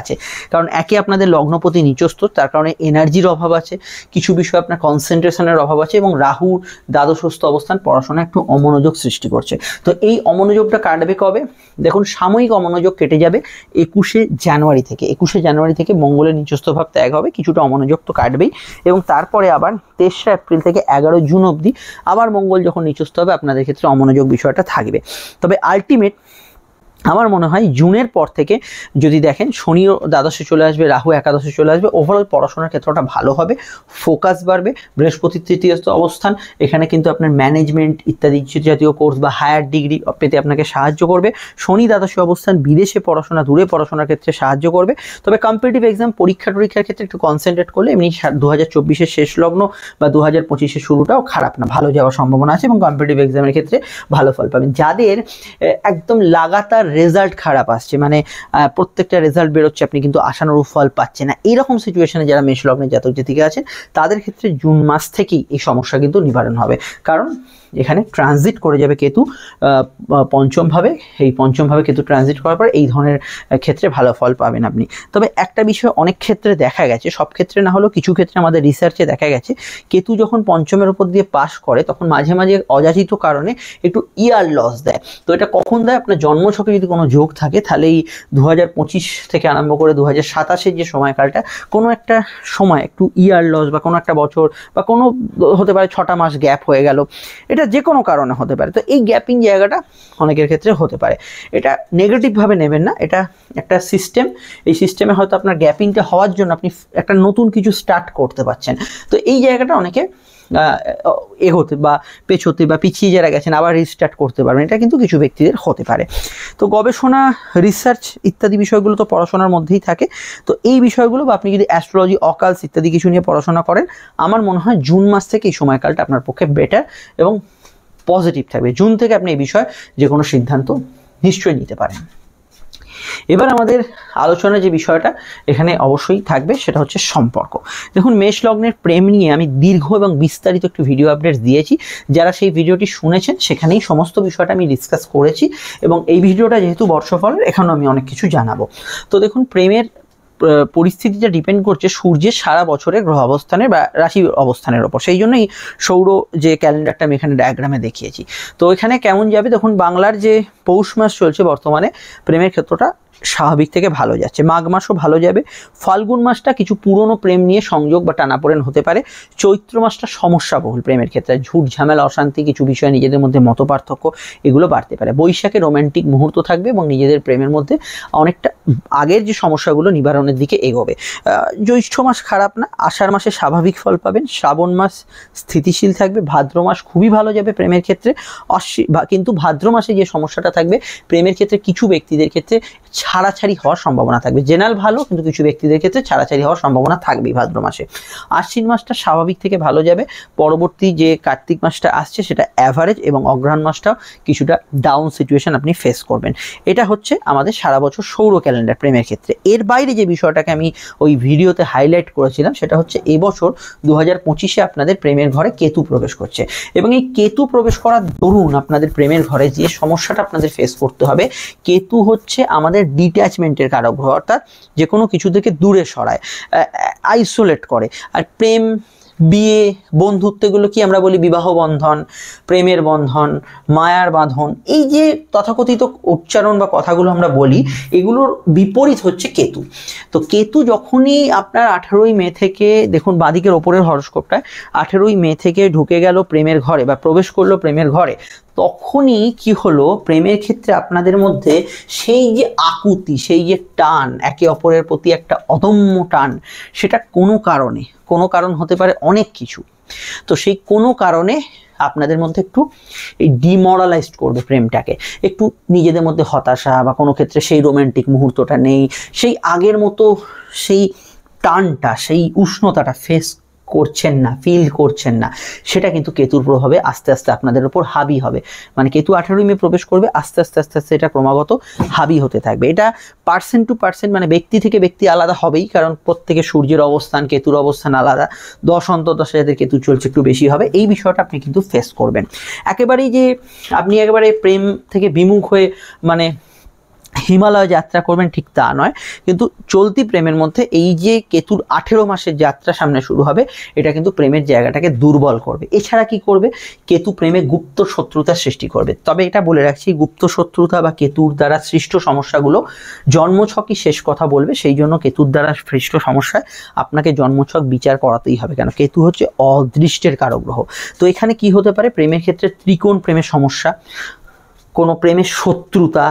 আছে, কারণ একে আপনাদের লগ্নপতি নিচস্থ, তার কারণে এনার্জির অভাব আছে, কিছু বিষয় আপনার কনসেন্ট্রেশনের অভাব আছে, এবং রাহুর দ্বাদশস্থ অবস্থান পড়াশোনায় একটু অমনোযোগ সৃষ্টি করছে। তো এই অমনোযোগটা কাটবে কবে? দেখুন সাময়িক অমনোযোগ কেটে যাবে 21শে জানুয়ারি থেকে। 21শে জানুয়ারি থেকে মঙ্গলের নিচস্থ ভাব ত্যাগ হবে, কিছুটা অমনোযোগ তো কাটবেই, এবং তারপরে আবার 23 এপ্রিল থেকে 11 জুন অবধি আবার মঙ্গল যখন নিচস্থ হবে আপনাদের ক্ষেত্রে অমনোযোগ বিষয়টা থাকবে। তবে আলটিমেট আমার মনে হয় জুনের পর থেকে যদি দেখেন, শনিও দ্বাদশে চলে আসবে, রাহু একাদশে চলে আসবে, ওভারঅল পড়াশোনার ক্ষেত্রটা ভালো হবে, ফোকাস বাড়বে। বৃহস্পতির তৃতীয়স্থ অবস্থান, এখানে কিন্তু আপনার ম্যানেজমেন্ট ইত্যাদি জাতীয় কোর্স বা হায়ার ডিগ্রি পেতে আপনাকে সাহায্য করবে। শনি দ্বাদশে অবস্থান বিদেশে পড়াশোনা, দূরে পড়াশোনার ক্ষেত্রে সাহায্য করবে। তবে কম্পিটিটিভ এক্সাম পরীক্ষার ক্ষেত্রে একটু কনসেন্ট্রেট করলে এমনি 2024-এর শেষ লগ্ন বা 2025-এর শুরুটাও খারাপ না, ভালো যাওয়ার সম্ভাবনা আছে এবং কম্পিটিটিভ এক্সামের ক্ষেত্রে ভালো ফল পাবেন। যাদের একদম লাগাতার রেজাল্ট খারাপ আসছে, মানে প্রত্যেকটা রেজাল্ট বেরোচ্ছে আপনি কিন্তু আশানুরূপ ফল পাচ্ছেন না, এইরকম সিচুয়েশনে যারা মেষ লগ্নের জাতক জাতিকা আছেন তাদের ক্ষেত্রে জুন মাস থেকেই এই সমস্যা কিন্তু নিবারণ হবে। কারণ এখানে ট্রানজিট করে যাবে কেতু পঞ্চমভাবে, এই পঞ্চমভাবে কেতু ট্রানজিট করার পর এই ধরনের ক্ষেত্রে ভালো ফল পাবেন আপনি। তবে একটা বিষয় অনেক ক্ষেত্রে দেখা গেছে, সব ক্ষেত্রে না হলেও কিছু ক্ষেত্রে আমাদের রিসার্চে দেখা গেছে, কেতু যখন পঞ্চমের উপর দিয়ে পাস করে তখন মাঝে মাঝে অযাচিত কারণে একটু ইয়ার লস দেয়। তো এটা কখন দেয়? আপনার জন্মছকে যদি কোনো যোগ থাকে তাহলে এই 2025 থেকে আরম্ভ করে 2027-এর যে সময়কালটা, কোনো একটা সময় একটু ইয়ার লস বা কোনো একটা বছর বা কোনো হতে পারে 6টা মাস গ্যাপ হয়ে গেল, এটা যে কোনো কারণে হতে পারে। তো এই গ্যাপিং জায়গাটা অনেকের ক্ষেত্রে হতে পারে, এটা নেগেটিভভাবে নেবেন না, এটা একটা সিস্টেম। এই সিস্টেমে হয়তো আপনার গ্যাপিংটা হওয়ার জন্য আপনি একটা নতুন কিছু স্টার্ট করতে পারছেন। তো এই জায়গাটা অনেকে এগোতে বা পেছোতে বা পিছিয়ে যারা গেছেন আবার রিস্টার্ট করতে পারবেন, এটা কিন্তু কিছু ব্যক্তিদের হতে পারে। তো গবেষণা, রিসার্চ ইত্যাদি বিষয়গুলো তো পড়াশোনার মধ্যেই থাকে। তো এই বিষয়গুলো বা আপনি যদি অ্যাস্ট্রোলজি, অকালস ইত্যাদি কিছু নিয়ে পড়াশোনা করেন, আমার মনে হয় জুন মাস থেকে এই সময়কালটা আপনার পক্ষে বেটার এবং পজিটিভ থাকবে। জুন থেকে আপনি এই বিষয়ে যে কোনো সিদ্ধান্ত নিশ্চয়ই নিতে পারেন। এবার আমাদের আলোচনার যে বিষয়টা এখানে অবশ্যই থাকবে সেটা হচ্ছে সম্পর্ক। দেখুন, মেষ লগ্নের প্রেম নিয়ে আমি দীর্ঘ এবং বিস্তারিত একটি ভিডিও আপডেট দিয়েছি। যারা সেই ভিডিওটি শুনেছেন সেখানেই সমস্ত বিষয়টা আমি ডিসকাস করেছি, এবং এই ভিডিওটা যেহেতু বর্ষফলের, এখানেও আমি অনেক কিছু জানাবো। তো দেখুন, প্রেমের পরিস্থিতিটা ডিপেন্ড করছে সূর্যের সারা বছরের গ্রহ অবস্থানের বা রাশি অবস্থানের ওপর। সেই জন্যই সৌর যে ক্যালেন্ডারটা আমি এখানে ডায়াগ্রামে দেখিয়েছি। তো এখানে কেমন যাবে দেখুন, বাংলার যে পৌষ মাস চলছে বর্তমানে, প্রেমের ক্ষেত্রটা স্বাভাবিক থেকে ভালো যাচ্ছে। মাঘ মাসও ভালো যাবে। ফাল্গুন মাসটা কিছু পুরনো প্রেম নিয়ে সংযোগ বা টানাপোড়েন হতে পারে। চৈত্র মাসটা সমস্যাবহুল প্রেমের ক্ষেত্রে, ঝুট ঝামেলা, অশান্তি, কিছু বিষয়ে নিজেদের মধ্যে মতপার্থক্য এগুলো বাড়তে পারে। বৈশাখে রোম্যান্টিক মুহূর্ত থাকবে এবং নিজেদের প্রেমের মধ্যে অনেকটা আগের যে সমস্যাগুলো নিবারণের দিকে এগোবে। জ্যৈষ্ঠ মাস খারাপ না, আষাঢ় মাসে স্বাভাবিক ফল পাবেন। শ্রাবণ মাস স্থিতিশীল থাকবে। ভাদ্র মাস খুবই ভালো যাবে প্রেমের ক্ষেত্রে। কিন্তু ভাদ্র মাসে যে সমস্যাটা থাকবে প্রেমের ক্ষেত্রে, কিছু ব্যক্তিদের ক্ষেত্রে ছাড়াছাড়ি হওয়ার সম্ভাবনা থাকবে। জেনারেল ভালো, কিন্তু কিছু ব্যক্তিদের ক্ষেত্রে ছাড়াছাড়ি হওয়ার সম্ভাবনা থাকবেই ভাদ্র মাসে। আশ্বিন মাসটা স্বাভাবিক থেকে ভালো যাবে। পরবর্তী যে কার্তিক মাসটা আসছে সেটা অ্যাভারেজ, এবং অগ্রহায়ণ মাসটাও কিছুটা ডাউন সিচুয়েশন আপনি ফেস করবেন। এটা হচ্ছে আমাদের সারা বছর সৌর ক্যালেন্ডার প্রেমের ক্ষেত্রে। এর বাইরে যে বিষয়টাকে আমি ওই ভিডিওতে হাইলাইট করেছিলাম সেটা হচ্ছে এবছর 2025-এ আপনাদের প্রেমের ঘরে কেতু প্রবেশ করছে, এবং এই কেতু প্রবেশ করার দরুন আপনাদের প্রেমের ঘরে যে সমস্যাটা আপনাদের ফেস করতে হবে, কেতু হচ্ছে আমাদের ডিট্যাচমেন্টের কারক গ্রহ, অর্থাৎ যে কোনো কিছু থেকে দূরে সরায়, আইসোলেট করে। আর প্রেম, বিয়ে, বন্ধুত্ব, এগুলো কি আমরা বলি বিবাহ বন্ধন, প্রেমের বন্ধন, মায়ার বাঁধন, এই যে তথাকথিত উচ্চারণ বা কথাগুলো আমরা বলি, এগুলোর বিপরীত হচ্ছে কেতু। তো কেতু যখনই আপনার 18ই মে থেকে, দেখুন বাঁদিকের ওপরের হরস্কোপটায় 18ই মে থেকে ঢুকে গেল প্রেমের ঘরে বা প্রবেশ করলো প্রেমের ঘরে, তখনই কি হলো, প্রেমের ক্ষেত্রে আপনাদের মধ্যে সেই যে আকুতি, সেই যে টান, একে অপরের প্রতি একটা অদম্য টান, সেটা কোনো কারণ হতে পারে অনেক কিছু। তো সেই কোনো কারণে আপনাদের মধ্যে একটু এই ডিমোরালাইজড করবে প্রেমটাকে, একটু নিজেদের মধ্যে হতাশা, বা কোনো ক্ষেত্রে সেই রোম্যান্টিক মুহূর্তটা নেই, সেই আগের মতো সেই টানটা, সেই উষ্ণতাটা ফেস করছেন না, ফিল করছেন না। সেটা কিন্তু কেতুর প্রভাবে আস্তে আস্তে আপনাদের উপর হাবি হবে। মানে কেতু 18ই মে প্রবেশ করবে, আস্তে আস্তে আস্তে আস্তে এটা ক্রমাগত হাবি হতে থাকবে। এটা পার্সেন্ট টু পার্সেন্ট, মানে ব্যক্তি থেকে ব্যক্তি আলাদা হবেই, কারণ প্রত্যেকে সূর্যের অবস্থান, কেতুর অবস্থান আলাদা। 10 অন্তর্দশা যাদের কেতু চলছে একটু বেশি হবে, এই বিষয়টা আপনি কিন্তু ফেস করবেন। একেবারেই যে আপনি একেবারে প্রেম থেকে বিমুখ হয়ে মানে হিমালয় যাত্রা করবেন ঠিক তা নয়, কিন্তু চলতি প্রেমের মধ্যে এই যে কেতুর 18 মাসের যাত্রা সামনে শুরু হবে, এটা কিন্তু প্রেমের জায়গাটাকে দুর্বল করবে। এছাড়া কি করবে, কেতু প্রেমে গুপ্ত শত্রুতার সৃষ্টি করবে। তবে এটা বলে রাখছি, গুপ্ত শত্রুতা বা কেতুর দ্বারা সৃষ্ট সমস্যাগুলো জন্মছকই শেষ কথা বলবে। সেই জন্য কেতুর দ্বারা সৃষ্ট সমস্যায় আপনাকে জন্মছক বিচার করাতেই হবে, কেন কেতু হচ্ছে অদৃষ্টের কারক গ্রহ। তো এখানে কি হতে পারে, প্রেমের ক্ষেত্রে ত্রিকোণ প্রেমের সমস্যা, কোনো প্রেমের শত্রুতা,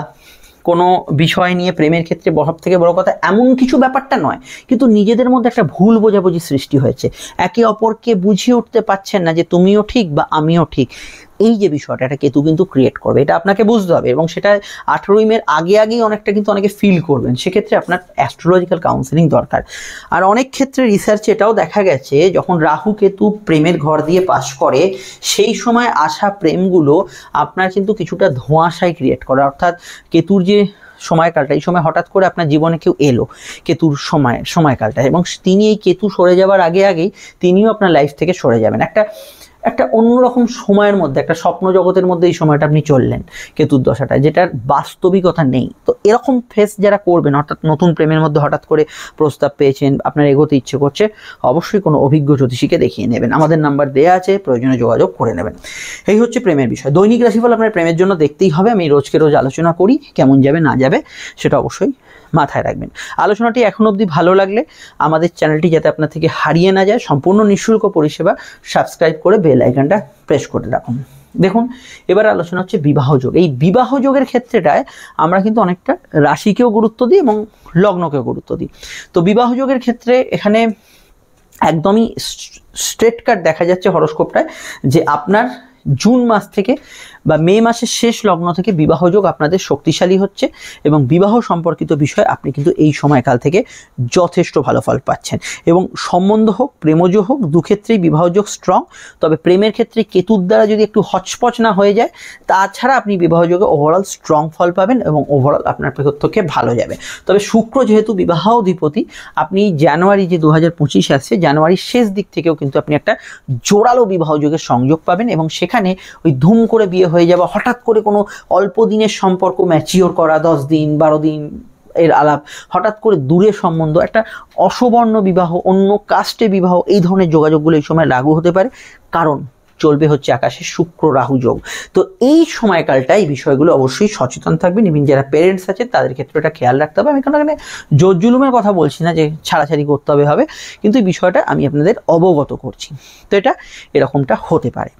কোনো বিষয় নিয়ে প্রেমের ক্ষেত্রে সব থেকে বড় কথা এমন কিছু ব্যাপারটা নয়, কিন্তু নিজেদের মধ্যে একটা ভুল বোঝাবুঝি সৃষ্টি হয়েছে, একে অপরকে বুঝিয়ে উঠতে পারছেন না যে তুমিও ঠিক বা আমিও ঠিক। এই যে বিষয়টা, এটা কেতু কিন্তু ক্রিয়েট করবে, এটা আপনাকে বুঝতে হবে, এবং সেটা 18ই মের আগেই অনেকটা কিন্তু অনেকে ফিল করবেন। সেক্ষেত্রে আপনার অ্যাস্ট্রোলজিক্যাল কাউন্সেলিং দরকার। আর অনেক ক্ষেত্রে রিসার্চে এটাও দেখা গেছে, যখন রাহু কেতু প্রেমের ঘর দিয়ে পাস করে, সেই সময় আসা প্রেমগুলো আপনার কিন্তু কিছুটা ধোঁয়াশায় ক্রিয়েট করে। অর্থাৎ কেতুর যে সময়কালটা, এই সময় হঠাৎ করে আপনার জীবনে কেউ এলো কেতুর সময়কালটা, এবং তিনি এই কেতু সরে যাওয়ার আগেই তিনিও আপনার লাইফ থেকে সরে যাবেন। একটা অন্যরকম সময়ের মধ্যে, একটা স্বপ্ন জগতের মধ্যে এই সময়টা আপনি চললেন কেতুর দশাটা, যেটার বাস্তবিকতা নেই। তো এরকম ফেস যারা করবেন, অর্থাৎ নতুন প্রেমের মধ্যে হঠাৎ করে প্রস্তাব পেয়েছেন, আপনার এগোতে ইচ্ছে করছে, অবশ্যই কোনো অভিজ্ঞ জ্যোতিষীকে দেখিয়ে নেবেন। আমাদের নাম্বার দেওয়া আছে, প্রয়োজনে যোগাযোগ করে নেবেন। এই হচ্ছে প্রেমের বিষয়। দৈনিক রাশিফল আপনার প্রেমের জন্য দেখতেই হবে। আমি রোজকে রোজ আলোচনা করি, কেমন যাবে না যাবে সেটা অবশ্যই মাথায় রাখবেন। আলোচনাটি এখন অবধি ভালো লাগলে আমাদের চ্যানেলটি যাতে আপনার থেকে হারিয়ে না যায়, সম্পূর্ণ নিঃশুল্ক পরিষেবা, সাবস্ক্রাইব করে বেল আইকনটা প্রেস করে রাখুন। দেখুন, এবার আলোচনা হচ্ছে বিবাহযোগ। এই বিবাহযোগের ক্ষেত্রেটায় আমরা কিন্তু অনেকটা রাশিকেও গুরুত্ব দিই এবং লগ্নকেও গুরুত্ব দিই। তো বিবাহযোগের ক্ষেত্রে এখানে একদমই স্ট্রেট কাট দেখা যাচ্ছে হরোস্কোপটায় যে আপনার জুন মাস থেকে বা মে মাসের শেষ লগ্ন থেকে বিবাহযোগ আপনাদের শক্তিশালী হচ্ছে এবং বিবাহ সম্পর্কিত বিষয়ে আপনি কিন্তু এই সময়কাল থেকে যথেষ্ট ভালো ফল পাচ্ছেন। এবং সম্বন্ধ হোক, প্রেমজ হোক, দুক্ষেত্রেই বিবাহযোগ স্ট্রং। তবে প্রেমের ক্ষেত্রে কেতুর দ্বারা যদি একটু হচপচ না হয়ে যায়, তাছাড়া আপনি বিবাহযোগে ওভারঅল স্ট্রং ফল পাবেন এবং ওভারঅল আপনার পক্ষে ভালো যাবে। তবে শুক্র যেহেতু বিবাহ অধিপতি, আপনি জানুয়ারি যে 2025 আসছে, জানুয়ারির শেষ দিক থেকেও কিন্তু আপনি একটা জোরালো বিবাহযোগের সংযোগ পাবেন এবং সেখানে ওই ধুম করে বিয়ে হয়ে যাওয়া, হঠাৎ করে কোনো অল্প দিনের সম্পর্ক ম্যাচিওর করা, 10 দিন 12 দিন এর আলাপ, হঠাৎ করে দূরের সম্বন্ধ, একটা অসবর্ণ বিবাহ, অন্য কাস্টে বিবাহ, এই ধরনের যোগাযোগগুলো এই সময় লাগু হতে পারে। কারণ চলবে হচ্ছে আকাশে শুক্র রাহু যোগ। তো এই সময়কালটা এই বিষয়গুলো অবশ্যই সচেতন থাকবেন। ইভেন যারা পেরেন্টস আছে তাদের ক্ষেত্রে এটা খেয়াল রাখতে হবে। আমি এখানে জোর জুলুমের কথা বলছি না যে ছাড়াছাড়ি করতে হবে, কিন্তু এই বিষয়টা আমি আপনাদের অবগত করছি। তো এটা এরকমটা হতে পারে।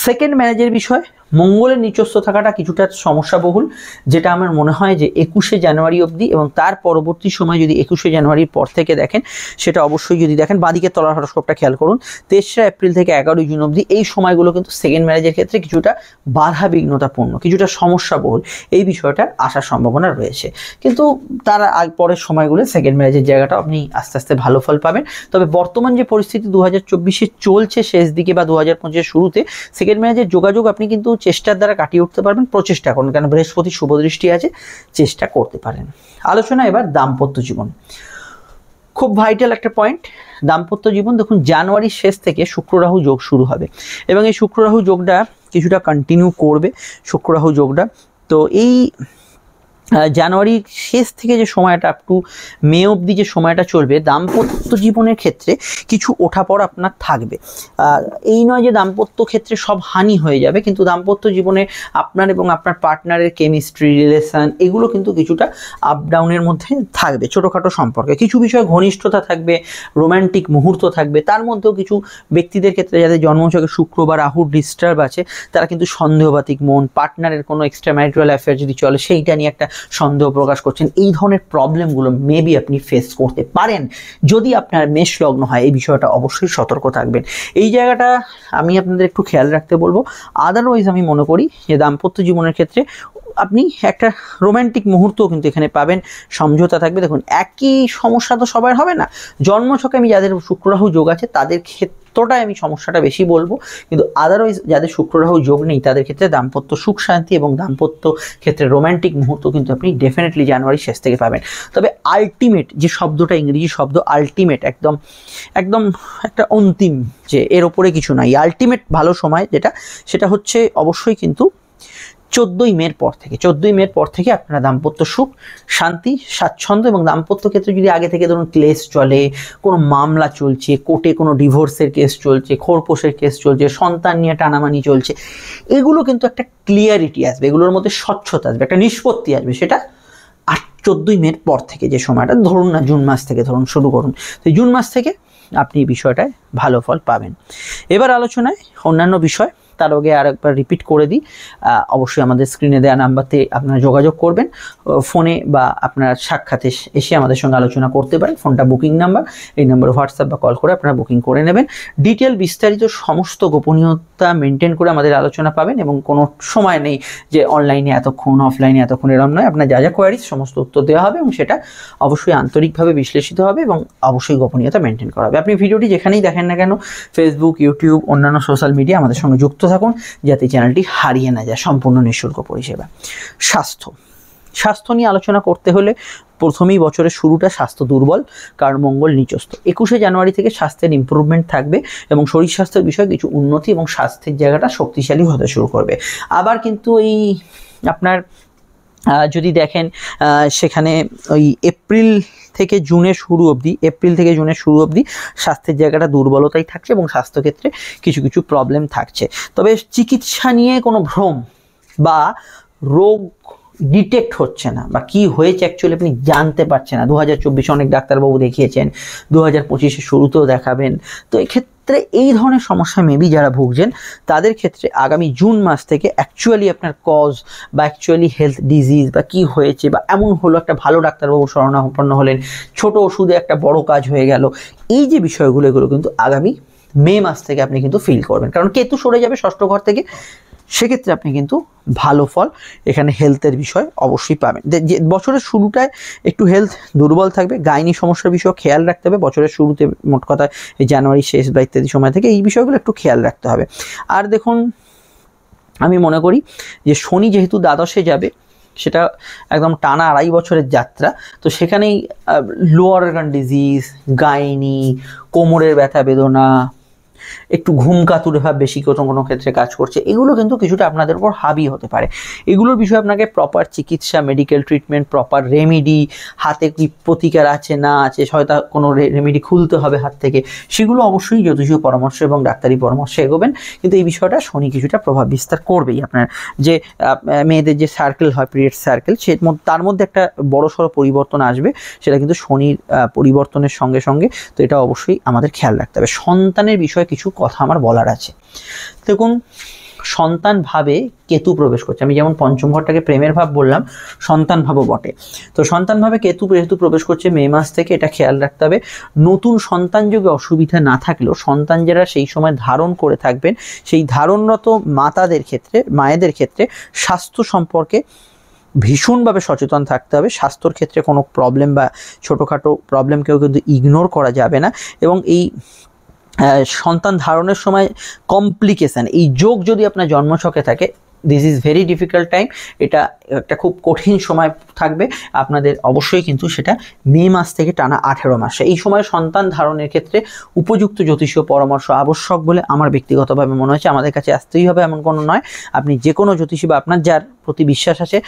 সেকেন্ড ম্যারেজের বিষয়, মঙ্গলের নিচস্থ থাকাটা কিছুটা সমস্যাবহুল, যেটা আমার মনে হয় যে 21শে জানুয়ারি অবধি এবং তার পরবর্তী সময় যদি 21শে জানুয়ারির পর থেকে দেখেন, সেটা অবশ্যই যদি দেখেন বাদিকে তলার হরস্কোপটা খেয়াল করুন, 23শে এপ্রিল থেকে 11ই জুন অবধি এই সময়গুলো কিন্তু সেকেন্ড ম্যারেজের ক্ষেত্রে কিছুটা বাধা বিঘ্নতাপূর্ণ, কিছুটা সমস্যাবহুল, এই বিষয়টা আসার সম্ভাবনা রয়েছে। কিন্তু তার পরের সময়গুলো সেকেন্ড ম্যারেজের জায়গাটা আপনি আস্তে আস্তে ভালো ফল পাবেন। তবে বর্তমান যে পরিস্থিতি 2024-এ চলছে শেষ দিকে বা 2025-এর শুরুতে, সেকেন্ড ম্যারেজের যোগাযোগ আপনি কিন্তু চেষ্টার দ্বারা কাটিয়ে উঠতে পারবেন। প্রচেষ্টা করুন, কারণ বৃহস্পতি শুভ দৃষ্টি আছে, চেষ্টা করতে পারেন। আলোচনা এবার দাম্পত্য জীবন, খুব ভাইটাল একটা পয়েন্ট। দাম্পত্য জীবন দেখুন, জানুয়ারির শেষ থেকে শুক্র রাহু যোগ শুরু হবে এবং এই শুক্র রাহু যোগটা কিছুটা কন্টিনিউ করবে শুক্র রাহু যোগটা। তো এই জানুয়ারির শেষ থেকে যে সময়টা আপ টু মে অবধি যে সময়টা চলবে, দাম্পত্য জীবনের ক্ষেত্রে কিছু ওঠাপড়া আপনার থাকবে। এই নয় যে দাম্পত্য ক্ষেত্রে সব হানি হয়ে যাবে, কিন্তু দাম্পত্য জীবনে আপনার এবং আপনার পার্টনারের কেমিস্ট্রি, রিলেশন, এগুলো কিন্তু কিছুটা আপ ডাউনের মধ্যে থাকবে। ছোটোখাটো সম্পর্কে কিছু বিষয়ে ঘনিষ্ঠতা থাকবে, রোম্যান্টিক মুহূর্ত থাকবে। তার মধ্যেও কিছু ব্যক্তিদের ক্ষেত্রে যাদের জন্মছকে শুক্র বা রাহুর ডিস্টার্ব আছে, তারা কিন্তু সন্দেহবাতিক মন, পার্টনারের কোনো এক্সট্রা ম্যারিটাল অ্যাফেয়ার যদি চলে সেইটা নিয়ে একটা সন্দেহ প্রকাশ করছেন। এই ধরনের প্রবলেমগুলো মেবি আপনি ফেস করতে পারেন। যদি আপনার মেষ লগ্ন হয়, এই বিষয়টা অবশ্যই সতর্ক থাকবেন। এই জায়গাটা আমি আপনাদের একটু খেয়াল রাখতে বলবো। আদারওয়াইজ আমি মনে করি যে দাম্পত্য জীবনের ক্ষেত্রে আপনি একটা রোম্যান্টিক মুহূর্তও কিন্তু এখানে পাবেন, সমঝোতা থাকবে। দেখুন, একই সমস্যা তো সবার হবে না। জন্মছকে আমি যাদের শুক্র রাহু যোগ আছে তাদের ক্ষেত্রটায় আমি সমস্যাটা বেশি বলবো, কিন্তু আদারওয়াইজ যাদের শুক্র রাহু যোগ নেই তাদের ক্ষেত্রে দাম্পত্য সুখ শান্তি এবং দাম্পত্য ক্ষেত্রে রোম্যান্টিক মুহূর্ত কিন্তু আপনি ডেফিনেটলি জানুয়ারি শেষ থেকে পাবেন। তবে আলটিমেট যে শব্দটা, ইংরেজি শব্দ আলটিমেট, একদম একদম একটা অন্তিম, যে এর ওপরে কিছু নাই, আলটিমেট ভালো সময় যেটা, সেটা হচ্ছে অবশ্যই কিন্তু 14ই মের পর থেকে। 14ই মের পর থেকে আপনারা দাম্পত্য সুখ শান্তি স্বাচ্ছন্দ্য, এবং দাম্পত্য ক্ষেত্রে যদি আগে থেকে ধরুন ক্লেশ চলে, কোনো মামলা চলছে, কোর্টে কোনো ডিভোর্সের কেস চলছে, খোরপোশের কেস চলছে, সন্তান নিয়ে টানামানি চলছে, এগুলো কিন্তু একটা ক্লিয়ারিটি আসবে, এগুলোর মধ্যে স্বচ্ছতা আসবে, একটা নিষ্পত্তি আসবে। সেটা 14ই মের পর থেকে যে সময়টা, ধরুন না জুন মাস থেকে ধরুন শুরু করুন, তো জুন মাস থেকে আপনি এই বিষয়টায় ভালো ফল পাবেন। এবার আলোচনায় অন্যান্য বিষয়, তার আগে আরেকবার রিপিট করে দিই, অবশ্যই আমাদের স্ক্রিনে দেওয়া নাম্বারতে আপনারা যোগাযোগ করবেন, ফোনে বা আপনার সাক্ষাতে এসে আমাদের সঙ্গে আলোচনা করতে পারেন। ফোনটা বুকিং নাম্বার, এই নাম্বারে হোয়াটসঅ্যাপ বা কল করে আপনারা বুকিং করে নেবেন। ডিটেল বিস্তারিত সমস্ত গোপনীয়তা মেনটেন করে আমাদের আলোচনা পাবেন, এবং কোনো সময় নেই যে অনলাইনে এতক্ষণ, অফলাইনে এতক্ষণ, এরকম নয়। আপনার যা যা কোয়ারিজ সমস্ত উত্তর দেওয়া হবে এবং সেটা অবশ্যই আন্তরিকভাবে বিশ্লেষিত হবে এবং অবশ্যই গোপনীয়তা মেনটেন করা হবে। আপনি ভিডিওটি যেখানেই দেখেন না কেন, ফেসবুক, ইউটিউব, অন্যান্য সোশ্যাল মিডিয়া, আমাদের সঙ্গে যুক্ত থাকুন যাতে চ্যানেলটি হারিয়ে না যায়। সম্পূর্ণ নিঃশুল্ক পরিষেবা। স্বাস্থ্য নিয়ে আলোচনা করতে হলে প্রথমেই বছরের শুরুটা স্বাস্থ্য দুর্বল, কারণ মঙ্গল নিচস্থ। 21শে জানুয়ারি থেকে স্বাস্থ্যের ইমপ্রুভমেন্ট থাকবে এবং শরীর স্বাস্থ্যের বিষয়ে কিছু উন্নতি এবং স্বাস্থ্যের জায়গাটা শক্তিশালী হতে শুরু করবে। আবার কিন্তু এই আপনার যদি দেখেন সেখানে ওই এপ্রিল থেকে জুনের শুরু অবধি স্বাস্থ্যের জায়গাটা দুর্বলতাই থাকছে এবং স্বাস্থ্যক্ষেত্রে কিছু কিছু প্রবলেম থাকছে। তবে চিকিৎসা নিয়ে কোনো ভ্রম বা রোগ ডিটেক্ট হচ্ছে না বা কি হয়েছে অ্যাকচুয়ালি আপনি জানতে পারছেন না। 2024 অনেক ডাক্তারবাবু দেখিয়েছেন, 2025 শুরুতেও দেখাবেন। তো এক্ষেত্রে এই ধরনের সমস্যা মেবি যারা ভুগছেন তাদের ক্ষেত্রে আগামী জুন মাস থেকে অ্যাকচুয়ালি আপনার কজ বা অ্যাকচুয়ালি হেলথ ডিজিজ বা কি হয়েছে বা এমন হলো একটা ভালো ডাক্তারবাবু শরণাপন্ন হলেন, ছোট ওষুধে একটা বড় কাজ হয়ে গেল, এই যে বিষয়গুলো এগুলো কিন্তু আগামী মে মাস থেকে আপনি কিন্তু ফিল করবেন, কারণ কেতু সরে যাবে ষষ্ঠ ঘর থেকে। সেক্ষেত্রে আপনি কিন্তু ভালো ফল এখানে হেলথের বিষয় অবশ্যই পাবেন। যে বছরের শুরুটায় একটু হেলথ দুর্বল থাকবে, গাইনি সমস্যার বিষয় খেয়াল রাখতে হবে বছরের শুরুতে, মোট কথা এই জানুয়ারি শেষ বা ইত্যাদি সময় থেকে এই বিষয়গুলো একটু খেয়াল রাখতে হবে। আর দেখুন, আমি মনে করি যে শনি যেহেতু দ্বাদশে যাবে, সেটা একদম টানা 2.5 বছরের যাত্রা, তো সেখানেই লোয়ার অর্গান ডিজিজ, গাইনি, কোমরের ব্যথা বেদনা, একটু ঘুম কাতুরে ভাব বেশি কোনো ক্ষেত্রে কাজ করছে, এগুলো কিন্তু কিছুটা আপনাদের উপর হাবি হতে পারে। এগুলোর বিষয়ে আপনাকে প্রপার চিকিৎসা, মেডিকেল ট্রিটমেন্ট, প্রপার রেমেডি, হাতে কি প্রতিকার আছে না আছে, হয়তো কোনো রেমেডি খুলতে হবে হাত থেকে, সেগুলো অবশ্যই জ্যোতিষীয় পরামর্শ এবং ডাক্তারি পরামর্শে এগোবেন। কিন্তু এই বিষয়টা শনি কিছুটা প্রভাব বিস্তার করবেই। আপনার যে মেয়েদের যে সার্কেল হয়, পিরিয়ড সার্কেল, তার মধ্যে একটা বড়সড় পরিবর্তন আসবে, সেটা কিন্তু শনির পরিবর্তনের সঙ্গে সঙ্গে। তো এটা অবশ্যই আমাদের খেয়াল রাখতে হবে। সন্তানের বিষয়ে কিছু কথা আমার বলার আছে। দেখুন, সন্তান ভাবে কেতু প্রবেশ করছে, আমি যেমন পঞ্চম ঘরটাকে প্রেমের ভাব বললাম, সন্তান ভাবও বটে। তো সন্তান ভাবে কেতু যেহেতু প্রবেশ করছে মে মাস থেকে, এটা খেয়াল রাখতে হবে। নতুন সন্তান যোগে অসুবিধা না থাকলেও সন্তান যারা সেই সময় ধারণ করে থাকবেন, সেই ধারণরত মাতাদের ক্ষেত্রে, মায়েদের ক্ষেত্রে স্বাস্থ্য সম্পর্কে ভীষণভাবে সচেতন থাকতে হবে। স্বাস্থ্যর ক্ষেত্রে কোনো প্রবলেম বা ছোটোখাটো প্রবলেমকেও কিন্তু ইগনোর করা যাবে না। এবং এই সন্তান ধারণের সময় কমপ্লিকেশান, এই যোগ যদি আপনার জন্মছকে থাকে, this is very difficult time, এটা একটা খুব কঠিন সময় থাকবে আপনাদের অবশ্যই। কিন্তু সেটা মে মাস থেকে টানা 18 মাসে, এই সময় সন্তান ধারণের ক্ষেত্রে উপযুক্ত জ্যোতিষীয় পরামর্শ আবশ্যক বলে আমার ব্যক্তিগতভাবে মনে হচ্ছে। আমাদের কাছে আসতেই হবে এমন কোনো নয়, আপনি যে কোনো জ্যোতিষী বা আপনার যার প্রতি বিশ্বাস আছে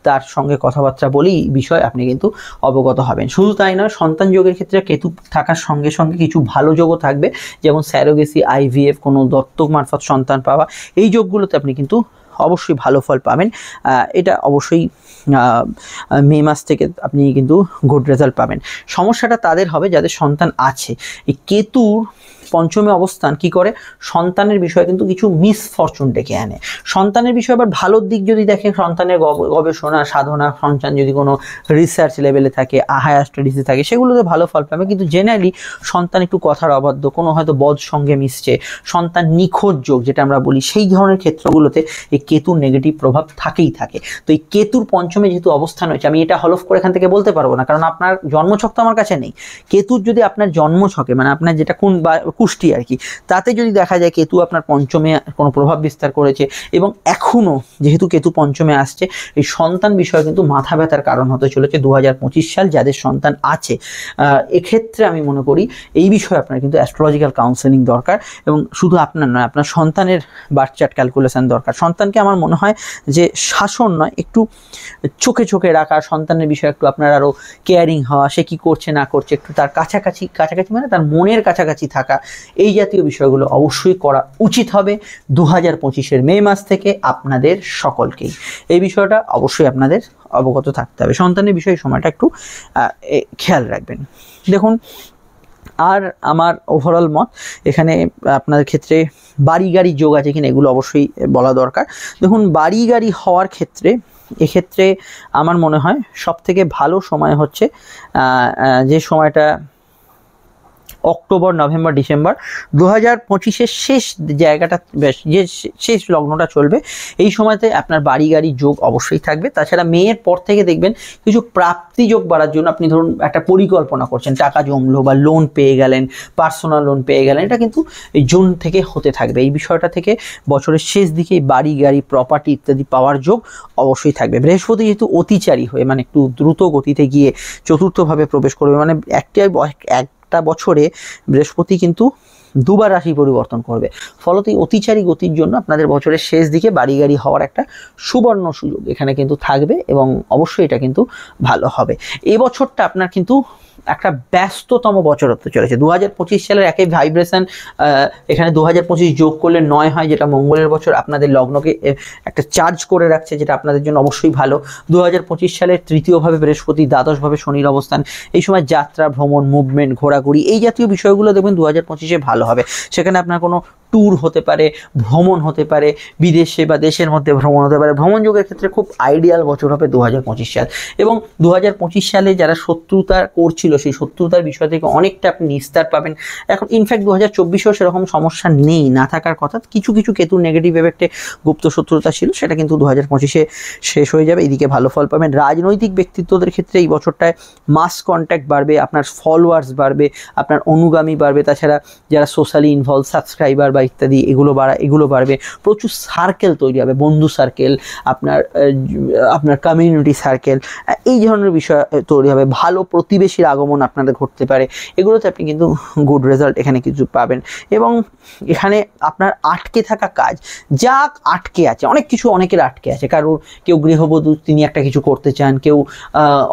তার সঙ্গে কথাবার্তা বলেই বিষয় আপনি কিন্তু অবগত হবেন। শুধু তাই নয়, সন্তান যোগের ক্ষেত্রে কেতু থাকার সঙ্গে সঙ্গে কিছু ভালো যোগও থাকবে, যেমন স্যারোগেসি, IVF, কোনো দত্তক মারফত সন্তান পাওয়া, এই যোগগুলোতে আপনি কিন্তু অবশ্যই ভালো ফল পাবেন। এটা অবশ্যই মে মাস থেকে আপনি কিন্তু গুড রেজাল্ট পাবেন। সমস্যাটা তাদের হবে যাদের সন্তান আছে। এই কেতুর পঞ্চমে অবস্থান কি করে, সন্তানের বিষয়ে কিন্তু কিছু মিসফরচুন ডেকে আনে। সন্তানের বিষয়ে আবার ভালোর দিক যদি দেখেন, সন্তানের গবেষণা সাধনা, সন্তান যদি কোনো রিসার্চ লেভেলে থাকে, হায়ার স্টাডিজে থাকে, সেগুলোতে ভালো ফল পাবে। কিন্তু জেনারেলি সন্তান একটু কথার অবাধ্য, কোনো হয়তো বদ সঙ্গে মিশছে, সন্তান নিখোঁজ যোগ যেটা আমরা বলি, সেই ধরনের ক্ষেত্রগুলোতে এই কেতুর নেগেটিভ প্রভাব থাকেই থাকে। তো এই কেতুর পঞ্চমে যেহেতু অবস্থান হয়েছে, আমি এটা হলফ করে এখান থেকে বলতে পারবো না, কারণ আপনার জন্মছক তো আমার কাছে নেই। কেতুর যদি আপনার জন্মছকে, মানে আপনার যেটা কোন বা কুষ্টি আর কি, তাতে যদি দেখা যায় কেতু আপনার পঞ্চমে কোনো প্রভাব বিস্তার করেছে, এবং এখনও যেহেতু কেতু পঞ্চমে আসছে, এই সন্তান বিষয়ে কিন্তু মাথা ব্যথার কারণ হতে চলেছে 2025 সাল যাদের সন্তান আছে। এক্ষেত্রে আমি মনে করি এই বিষয়ে আপনার কিন্তু অ্যাস্ট্রোলজিক্যাল কাউন্সেলিং দরকার, এবং শুধু আপনার নয়, আপনার সন্তানের বার্থ চার্ট ক্যালকুলেশন দরকার। সন্তানকে আমার মনে হয় যে শাসন নয়, একটু চোখে চোখে রাখা, সন্তানের বিষয়ে একটু আপনার আরও কেয়ারিং হওয়া, সে কী করছে না করছে একটু তার কাছাকাছি মানে তার মনের কাছাকাছি থাকা, এই জাতীয় বিষয়গুলো অবশ্যই করা উচিত হবে 2025-এর মে মাস থেকে আপনাদের সকলকেই। এই বিষয়টা অবশ্যই আপনাদের অবগত থাকতে হবে। সন্তানের বিষয়ে সময়টা একটু খেয়াল রাখবেন। দেখুন, আর আমার ওভারঅল মত এখানে আপনাদের ক্ষেত্রে বাড়ি গাড়ি যোগ আছে কিনা এগুলো অবশ্যই বলা দরকার। দেখুন, বাড়ি গাড়ি হওয়ার ক্ষেত্রে এক্ষেত্রে আমার মনে হয় সবথেকে ভালো সময় হচ্ছে যে সময়টা অক্টোবর, নভেম্বর, ডিসেম্বর 2025-এর শেষ জায়গাটা, যে শেষ লগ্নটা চলবে, এই সময়তে আপনার বাড়ি গাড়ি যোগ অবশ্যই থাকবে। তাছাড়া মেয়ের পর থেকে দেখবেন কিছু প্রাপ্তি যোগ বাড়ার জন্য আপনি ধরুন একটা পরিকল্পনা করছেন, টাকা জমলো বা লোন পেয়ে গেলেন, পার্সোনাল লোন পেয়ে গেলেন, এটা কিন্তু এই জুন থেকে হতে থাকবে। এই বিষয়টা থেকে বছরের শেষ দিকেই বাড়ি গাড়ি প্রপার্টি ইত্যাদি পাওয়ার যোগ অবশ্যই থাকবে। বৃহস্পতি যেহেতু অতিচারী হয়ে, মানে একটু দ্রুত গতিতে গিয়ে চতুর্থভাবে প্রবেশ করবে, মানে একটা বছরে বৃহস্পতি কিন্তু দুবার রাশি পরিবর্তন করবে, ফলত এই অতিচারী গতির জন্য আপনাদের বছরের শেষ দিকে বাড়ি গাড়ি হওয়ার একটা সুবর্ণ সুযোগ এখানে কিন্তু থাকবে, এবং অবশ্যই এটা কিন্তু ভালো হবে। এই বছরটা আপনার কিন্তু একটা ব্যস্ততম বছর হতে চলেছে। 2025 সালের একই ভাইব্রেশন এখানে 2025 যোগ করলে 9 হয়, যেটা মঙ্গলের বছর আপনাদের লগ্নকে একটা চার্জ করে রাখছে, যেটা আপনাদের জন্য অবশ্যই ভালো। 2025 সালের তৃতীয়ভাবে বৃহস্পতি, দ্বাদশভাবে শনির অবস্থান, এই সময় যাত্রা, ভ্রমণ, মুভমেন্ট, ঘোরাঘুরি এই জাতীয় বিষয়গুলো দেখবেন 2025-এ ভালো হবে। সেখানে আপনার কোনো ট্যুর হতে পারে, ভ্রমণ হতে পারে, বিদেশে বা দেশের মধ্যে ভ্রমণ হতে পারে। ভ্রমণ যোগের ক্ষেত্রে খুব আইডিয়াল বছর হবে 2025 সাল। এবং 2025 সালে যারা শত্রুতা করছিল সেই শত্রুতার বিষয় থেকে অনেকটা আপনি নিস্তার পাবেন। এখন ইনফ্যাক্ট 2024-এও সেরকম সমস্যা নেই, না থাকার কথা। কিছু কিছু কেতুর নেগেটিভ এফেক্টে গুপ্ত শত্রুতা ছিল, সেটা কিন্তু 2025-এ শেষ হয়ে যাবে। এদিকে ভালো ফল পাবেন। রাজনৈতিক ব্যক্তিত্বদের ক্ষেত্রে এই বছরটায় মাস কন্ট্যাক্ট বাড়বে, আপনার ফলোয়ার্স বাড়বে, আপনার অনুগামী বাড়বে। তাছাড়া যারা সোশ্যালি ইনভলভ, সাবস্ক্রাইবার বা ইত্যাদি এগুলো বাড়বে। প্রচুর সার্কেল তৈরি হবে, বন্ধু সার্কেল, আপনার কমিউনিটি সার্কেল, এই ধরনের বিষয় তৈরি হবে। ভালো প্রতিবেশীর আগমন আপনাদের ঘটতে পারে। এগুলোতে আপনি কিন্তু গুড রেজাল্ট এখানে কিছু পাবেন। এবং এখানে আপনার আটকে থাকা কাজ যা আটকে আছে, অনেক কিছু অনেকের আটকে আছে। কেউ গৃহবধূ, তিনি একটা কিছু করতে চান, কেউ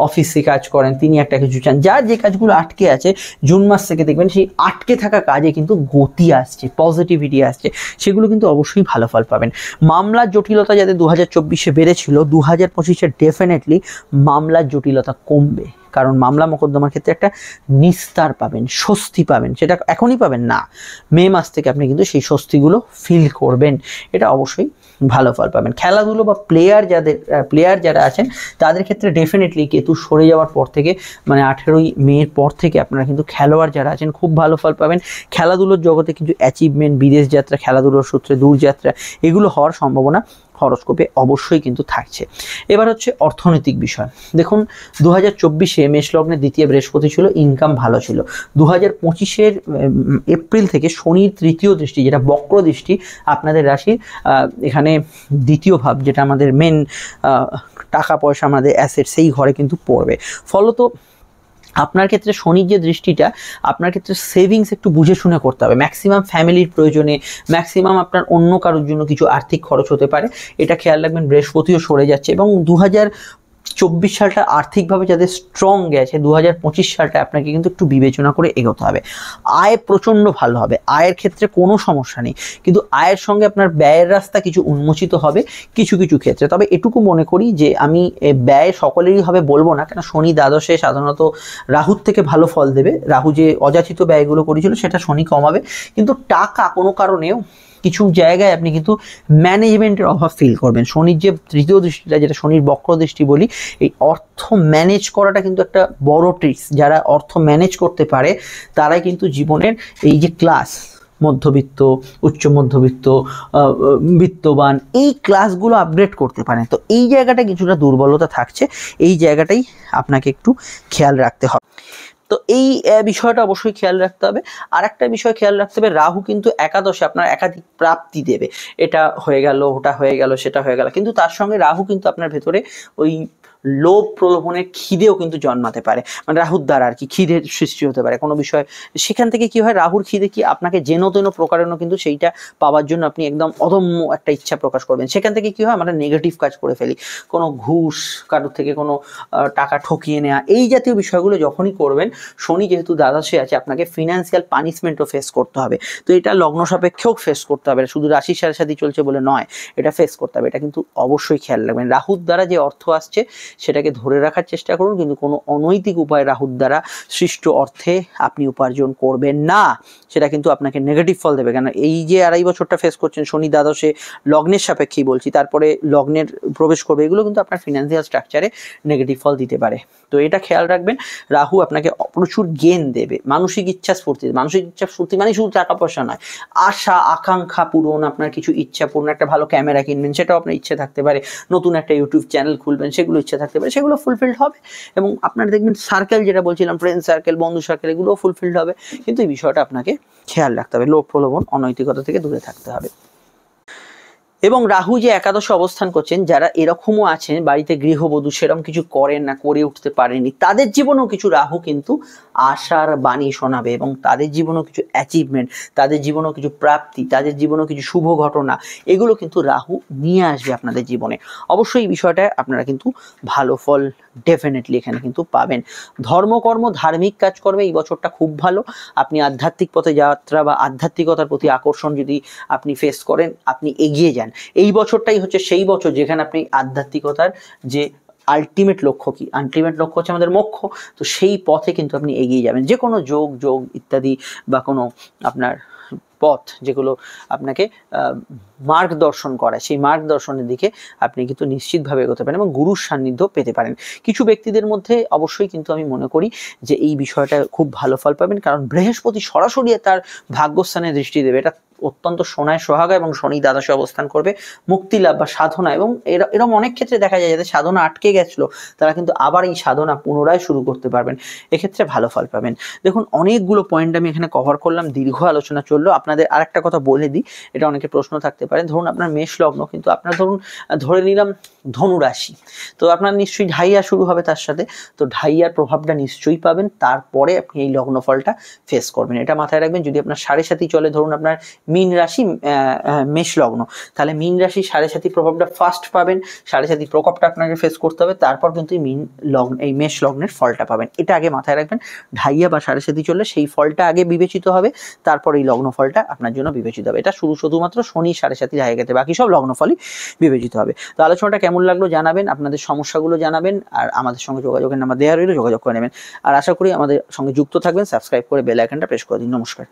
অফিসে কাজ করেন, তিনি একটা কিছু চান। যার যে কাজগুলো আটকে আছে, জুন মাস থেকে দেখবেন সেই আটকে থাকা কাজে কিন্তু গতি আসছে, পজিটিভিটি আসছে, সেগুলো কিন্তু অবশ্যই ভালো ফল পাবেন। মামলার জটিলতা যাতে 2024-এ বেড়েছিল, 2025-এ ডেফিনেটলি মামলার জটিলতা কমবে। কারণ মামলা মোকদ্দমার ক্ষেত্রে একটা নিস্তার পাবেন, স্বস্তি পাবেন। সেটা এখনই পাবেন না, মে মাস থেকে আপনি কিন্তু সেই স্বস্তিগুলো ফিল করবেন। এটা অবশ্যই ভালো ফল পাবেন। খেলাধুলো বা প্লেয়ার যারা আছেন তাদের ক্ষেত্রে ডেফিনেটলি কেতু সরে যাওয়ার পর থেকে, মানে 18ই মের পর থেকে আপনারা কিন্তু খেলোয়াড় যারা আছেন খুব ভালো ফল পাবেন। খেলাধুলোর জগতে কিছু অ্যাচিভমেন্ট, বিদেশ যাত্রা, খেলাধুলোর সূত্রে দূরযাত্রা, এগুলো হওয়ার সম্ভাবনা হরোস্কোপে অবশ্যই কিন্তু থাকছে। এবার হচ্ছে অর্থনৈতিক বিষয়। দেখুন 2024-এ মেষ লগ্নে দ্বিতীয় বৃহস্পতি ছিল, ইনকাম ভালো ছিল। 2025-এর এপ্রিল থেকে শনির তৃতীয় দৃষ্টি, যেটা বক্র দৃষ্টি, আপনাদের রাশির এখানে দ্বিতীয় ভাব, যেটা আমাদের মেন টাকা পয়সা, আমাদের অ্যাসেট, সেই ঘরে কিন্তু পড়বে। ফলত আপনার ক্ষেত্রে শনির যে দৃষ্টিটা, আপনার ক্ষেত্রে সেভিংস একটু বুঝে শুনে করতে হবে। ম্যাক্সিমাম ফ্যামিলির প্রয়োজনে, ম্যাক্সিমাম আপনার অন্য কারোর জন্য কিছু আর্থিক খরচ হতে পারে, এটা খেয়াল রাখবেন। বৃহস্পতিও সরে যাচ্ছে এবং 2024 সালটা আর্থিকভাবে যাদের স্ট্রং গেছে, 2025 সালটা আপনাকে কিন্তু একটু বিবেচনা করে এগোতে হবে। আয় প্রচণ্ড ভালো হবে, আয়ের ক্ষেত্রে কোনো সমস্যা নেই, কিন্তু আয়ের সঙ্গে আপনার ব্যয়ের রাস্তা কিছু উন্মোচিত হবে কিছু কিছু ক্ষেত্রে। তবে এটুকু মনে করি যে আমি ব্যয় সকলেরই হবে বলবো না, কেন শনি দ্বাদশে সাধারণত রাহুর থেকে ভালো ফল দেবে। রাহু যে অযাচিত ব্যয়গুলো করেছিল সেটা শনি কমাবে, কিন্তু টাকা কোনো কারণেও কিছু জায়গায় আপনি কিন্তু ম্যানেজমেন্টের অভাব ফিল করবেন। শনির যে তৃতীয় দৃষ্টিটা, যেটা শনির বক্র দৃষ্টি বলি, এই অর্থ ম্যানেজ করাটা কিন্তু একটা বড় ট্রিক্স। যারা অর্থ ম্যানেজ করতে পারে তারাই কিন্তু জীবনের এই যে ক্লাস, মধ্যবিত্ত, উচ্চ মধ্যবিত্ত, বিত্তবান, এই ক্লাসগুলো আপগ্রেড করতে পারেন। তো এই জায়গাটা কিছুটা দুর্বলতা থাকছে, এই জায়গাটাই আপনাকে একটু খেয়াল রাখতে হবে। তো এই বিষয়টা অবশ্যই খেয়াল রাখতে হবে। আর একটা বিষয় খেয়াল রাখতে হবে, রাহু কিন্তু একাদশে আপনার একাধিক প্রাপ্তি দেবে। এটা হয়ে গেল, ওটা হয়ে গেল, সেটা হয়ে গেল, কিন্তু তার সঙ্গে রাহু কিন্তু আপনার ভেতরে ওই লোভ প্রলোভনের খিদেও কিন্তু জন্মাতে পারে। মানে রাহুর দ্বারা আর কি খিদের সৃষ্টি হতে পারে কোনো বিষয়। সেখান থেকে কি হয়, রাহুর খিদে কি আপনাকে যেন তেন প্রকারেণ কিন্তু সেইটা পাওয়ার জন্য আপনি একদম অদম্য একটা ইচ্ছা প্রকাশ করবেন। সেখান থেকে কি হয়, আমরা নেগেটিভ কাজ করে ফেলি। কোনো ঘুষ, কারোর থেকে কোনো টাকা ঠকিয়ে নেওয়া, এই জাতীয় বিষয়গুলো যখনই করবেন, শনি যেহেতু দ্বাদশে আছে, আপনাকে ফিনান্সিয়াল পানিশমেন্টও ফেস করতে হবে। তো এটা লগ্ন সাপেক্ষেও ফেস করতে হবে, শুধু রাশির সাথে সাথে চলছে বলে নয়, এটা ফেস করতে হবে। এটা কিন্তু অবশ্যই খেয়াল রাখবেন। রাহুর দ্বারা যে অর্থ আসছে সেটাকে ধরে রাখার চেষ্টা করুন, কিন্তু কোনো অনৈতিক উপায় রাহুর দ্বারা সৃষ্ট অর্থে আপনি উপার্জন করবেন না, সেটা কিন্তু আপনাকে নেগেটিভ ফল দেবে। কেন এই যে 2.5 বছরটা ফেস করছেন শনি দ্বাদশে, লগ্নের সাপেক্ষেই বলছি, তারপরে লগ্নের প্রবেশ করবে, এগুলো কিন্তু আপনার ফিনান্সিয়াল স্ট্রাকচারে নেগেটিভ ফল দিতে পারে। তো এটা খেয়াল রাখবেন। রাহু আপনাকে প্রচুর গেন দেবে, মানসিক ইচ্ছা স্ফূর্তি মানে শুধু টাকা পয়সা নয়, আশা আকাঙ্ক্ষা পূরণ, আপনার কিছু ইচ্ছা পূরণ, একটা ভালো ক্যামেরা কিনবেন সেটাও আপনার ইচ্ছে থাকতে পারে, নতুন একটা ইউটিউব চ্যানেল খুলবেন সেগুলো ইচ্ছা থাকতে পারে, সেগুলো ফুলফিলড হবে। এবং আপনার দেখবেন সার্কেল, যেটা বলছিলাম ফ্রেন্ড সার্কেল, বন্ধু সার্কেল, এগুলোও ফুলফিলড হবে। কিন্তু এই বিষয়টা আপনাকে খেয়াল রাখতে হবে, লোভ প্রলোভন, অনৈতিকতা থেকে দূরে থাকতে হবে। এবং রাহু যে একাদশে অবস্থান করছেন, যারা এরকমও আছেন বাড়িতে গৃহবধূ, সেরকম কিছু করেন না, করে উঠতে পারেনি, তাদের জীবনেও কিছু রাহু কিন্তু আশার বাণী শোনাবে, এবং তাদের জীবনেও কিছু অ্যাচিভমেন্ট, তাদের জীবনেও কিছু প্রাপ্তি, তাদের জীবনেও কিছু শুভ ঘটনা, এগুলো কিন্তু রাহু নিয়ে আসবে আপনাদের জীবনে। অবশ্যই এই বিষয়টায় আপনারা কিন্তু ভালো ফল ডেফিনেটলি এখানে কিন্তু পাবেন। ধর্মকর্ম, ধার্মিক কাজকর্মে এই বছরটা খুব ভালো। আপনি আধ্যাত্মিক পথে যাত্রা বা আধ্যাত্মিকতার প্রতি আকর্ষণ যদি আপনি ফেস করেন, আপনি এগিয়ে যান। এই বছরটাই হচ্ছে সেই বছর যেখানে আপনি আধ্যাত্মিকতার যে আলটিমেট লক্ষ্য, কি আলটিমেট লক্ষ্য হচ্ছে আমাদের মোক্ষ, তো সেই পথে কিন্তু আপনি এগিয়ে যাবেন। যে কোনো যোগ ইত্যাদি বা কোনো আপনার পথ যেগুলো আপনাকে মার্গদর্শন করায়, সেই মার্গদর্শনের দিকে আপনি কিন্তু নিশ্চিতভাবে এগোতে পারেন এবং গুরুর সান্নিধ্য পেতে পারেন। কিছু ব্যক্তিদের মধ্যে অবশ্যই কিন্তু আমি মনে করি যে এই বিষয়টা খুব ভালো ফল পাবেন, কারণ বৃহস্পতি সরাসরি তার ভাগ্যস্থানে দৃষ্টি দেবে। এটা অত্যন্ত সোনায় সোহাগা এবং শনি দ্বাদশে অবস্থান করবে। মুক্তি লাভ বা সাধনা, এবং এরকম অনেক ক্ষেত্রে দেখা যায় যাদের সাধনা আটকে গেছিলো তারা কিন্তু আবার এই সাধনা পুনরায় শুরু করতে পারবেন, এক্ষেত্রে ভালো ফল পাবেন। দেখুন অনেকগুলো পয়েন্ট আমি এখানে কভার করলাম, দীর্ঘ আলোচনা চললো। আপনাদের আরেকটা কথা বলে দিই, এটা অনেকে প্রশ্ন থাকতে পারে। ধরুন আপনার মেষ লগ্ন, কিন্তু আপনার ধরুন ধরে নিলাম ধনু রাশি, তো আপনার নিশ্চয়ই ঢাইয়া শুরু হবে তার সাথে, তো ঢাইয়ার প্রভাবটা নিশ্চয়ই পাবেন, তারপরে আপনি এই লগ্নফলটা ফেস করবেন। এটা মাথায় রাখবেন। যদি আপনার সাড়ে সাথী চলে, ধরুন আপনার মীন রাশি মেষ লগ্ন, তাহলে মীন রাশি সাড়ে সাথী প্রভাবটা ফার্স্ট পাবেন, সাড়ে সাথী প্রকোপটা আপনাকে ফেস করতে হবে, তারপর কিন্তু এই মেষ লগ্নের ফলটা পাবেন। এটা আগে মাথায় রাখবেন। ঢাইয়া বা সাড়ে সাথী চললে সেই ফলটা আগে বিবেচিত হবে, তারপর এই লগ্ন ফলটা আপনার জন্য বিবেচিত হবে। এটা শুধুমাত্র শনি সাড়ে সাথী জায়গাতে, বাকি সব লগ্নফলই বিবেচিত হবে। তো আলোচনাটা কেমন লাগলো জানাবেন, আপনাদের সমস্যাগুলো জানাবেন, আর আমাদের সঙ্গে যোগাযোগের নাম্বার দেওয়া রইল, যোগাযোগ করে নেবেন। আর আশা করি আমাদের সঙ্গে যুক্ত থাকবেন, সাবস্ক্রাইব করে বেল আইকনটা প্রেস করে দিন। নমস্কার।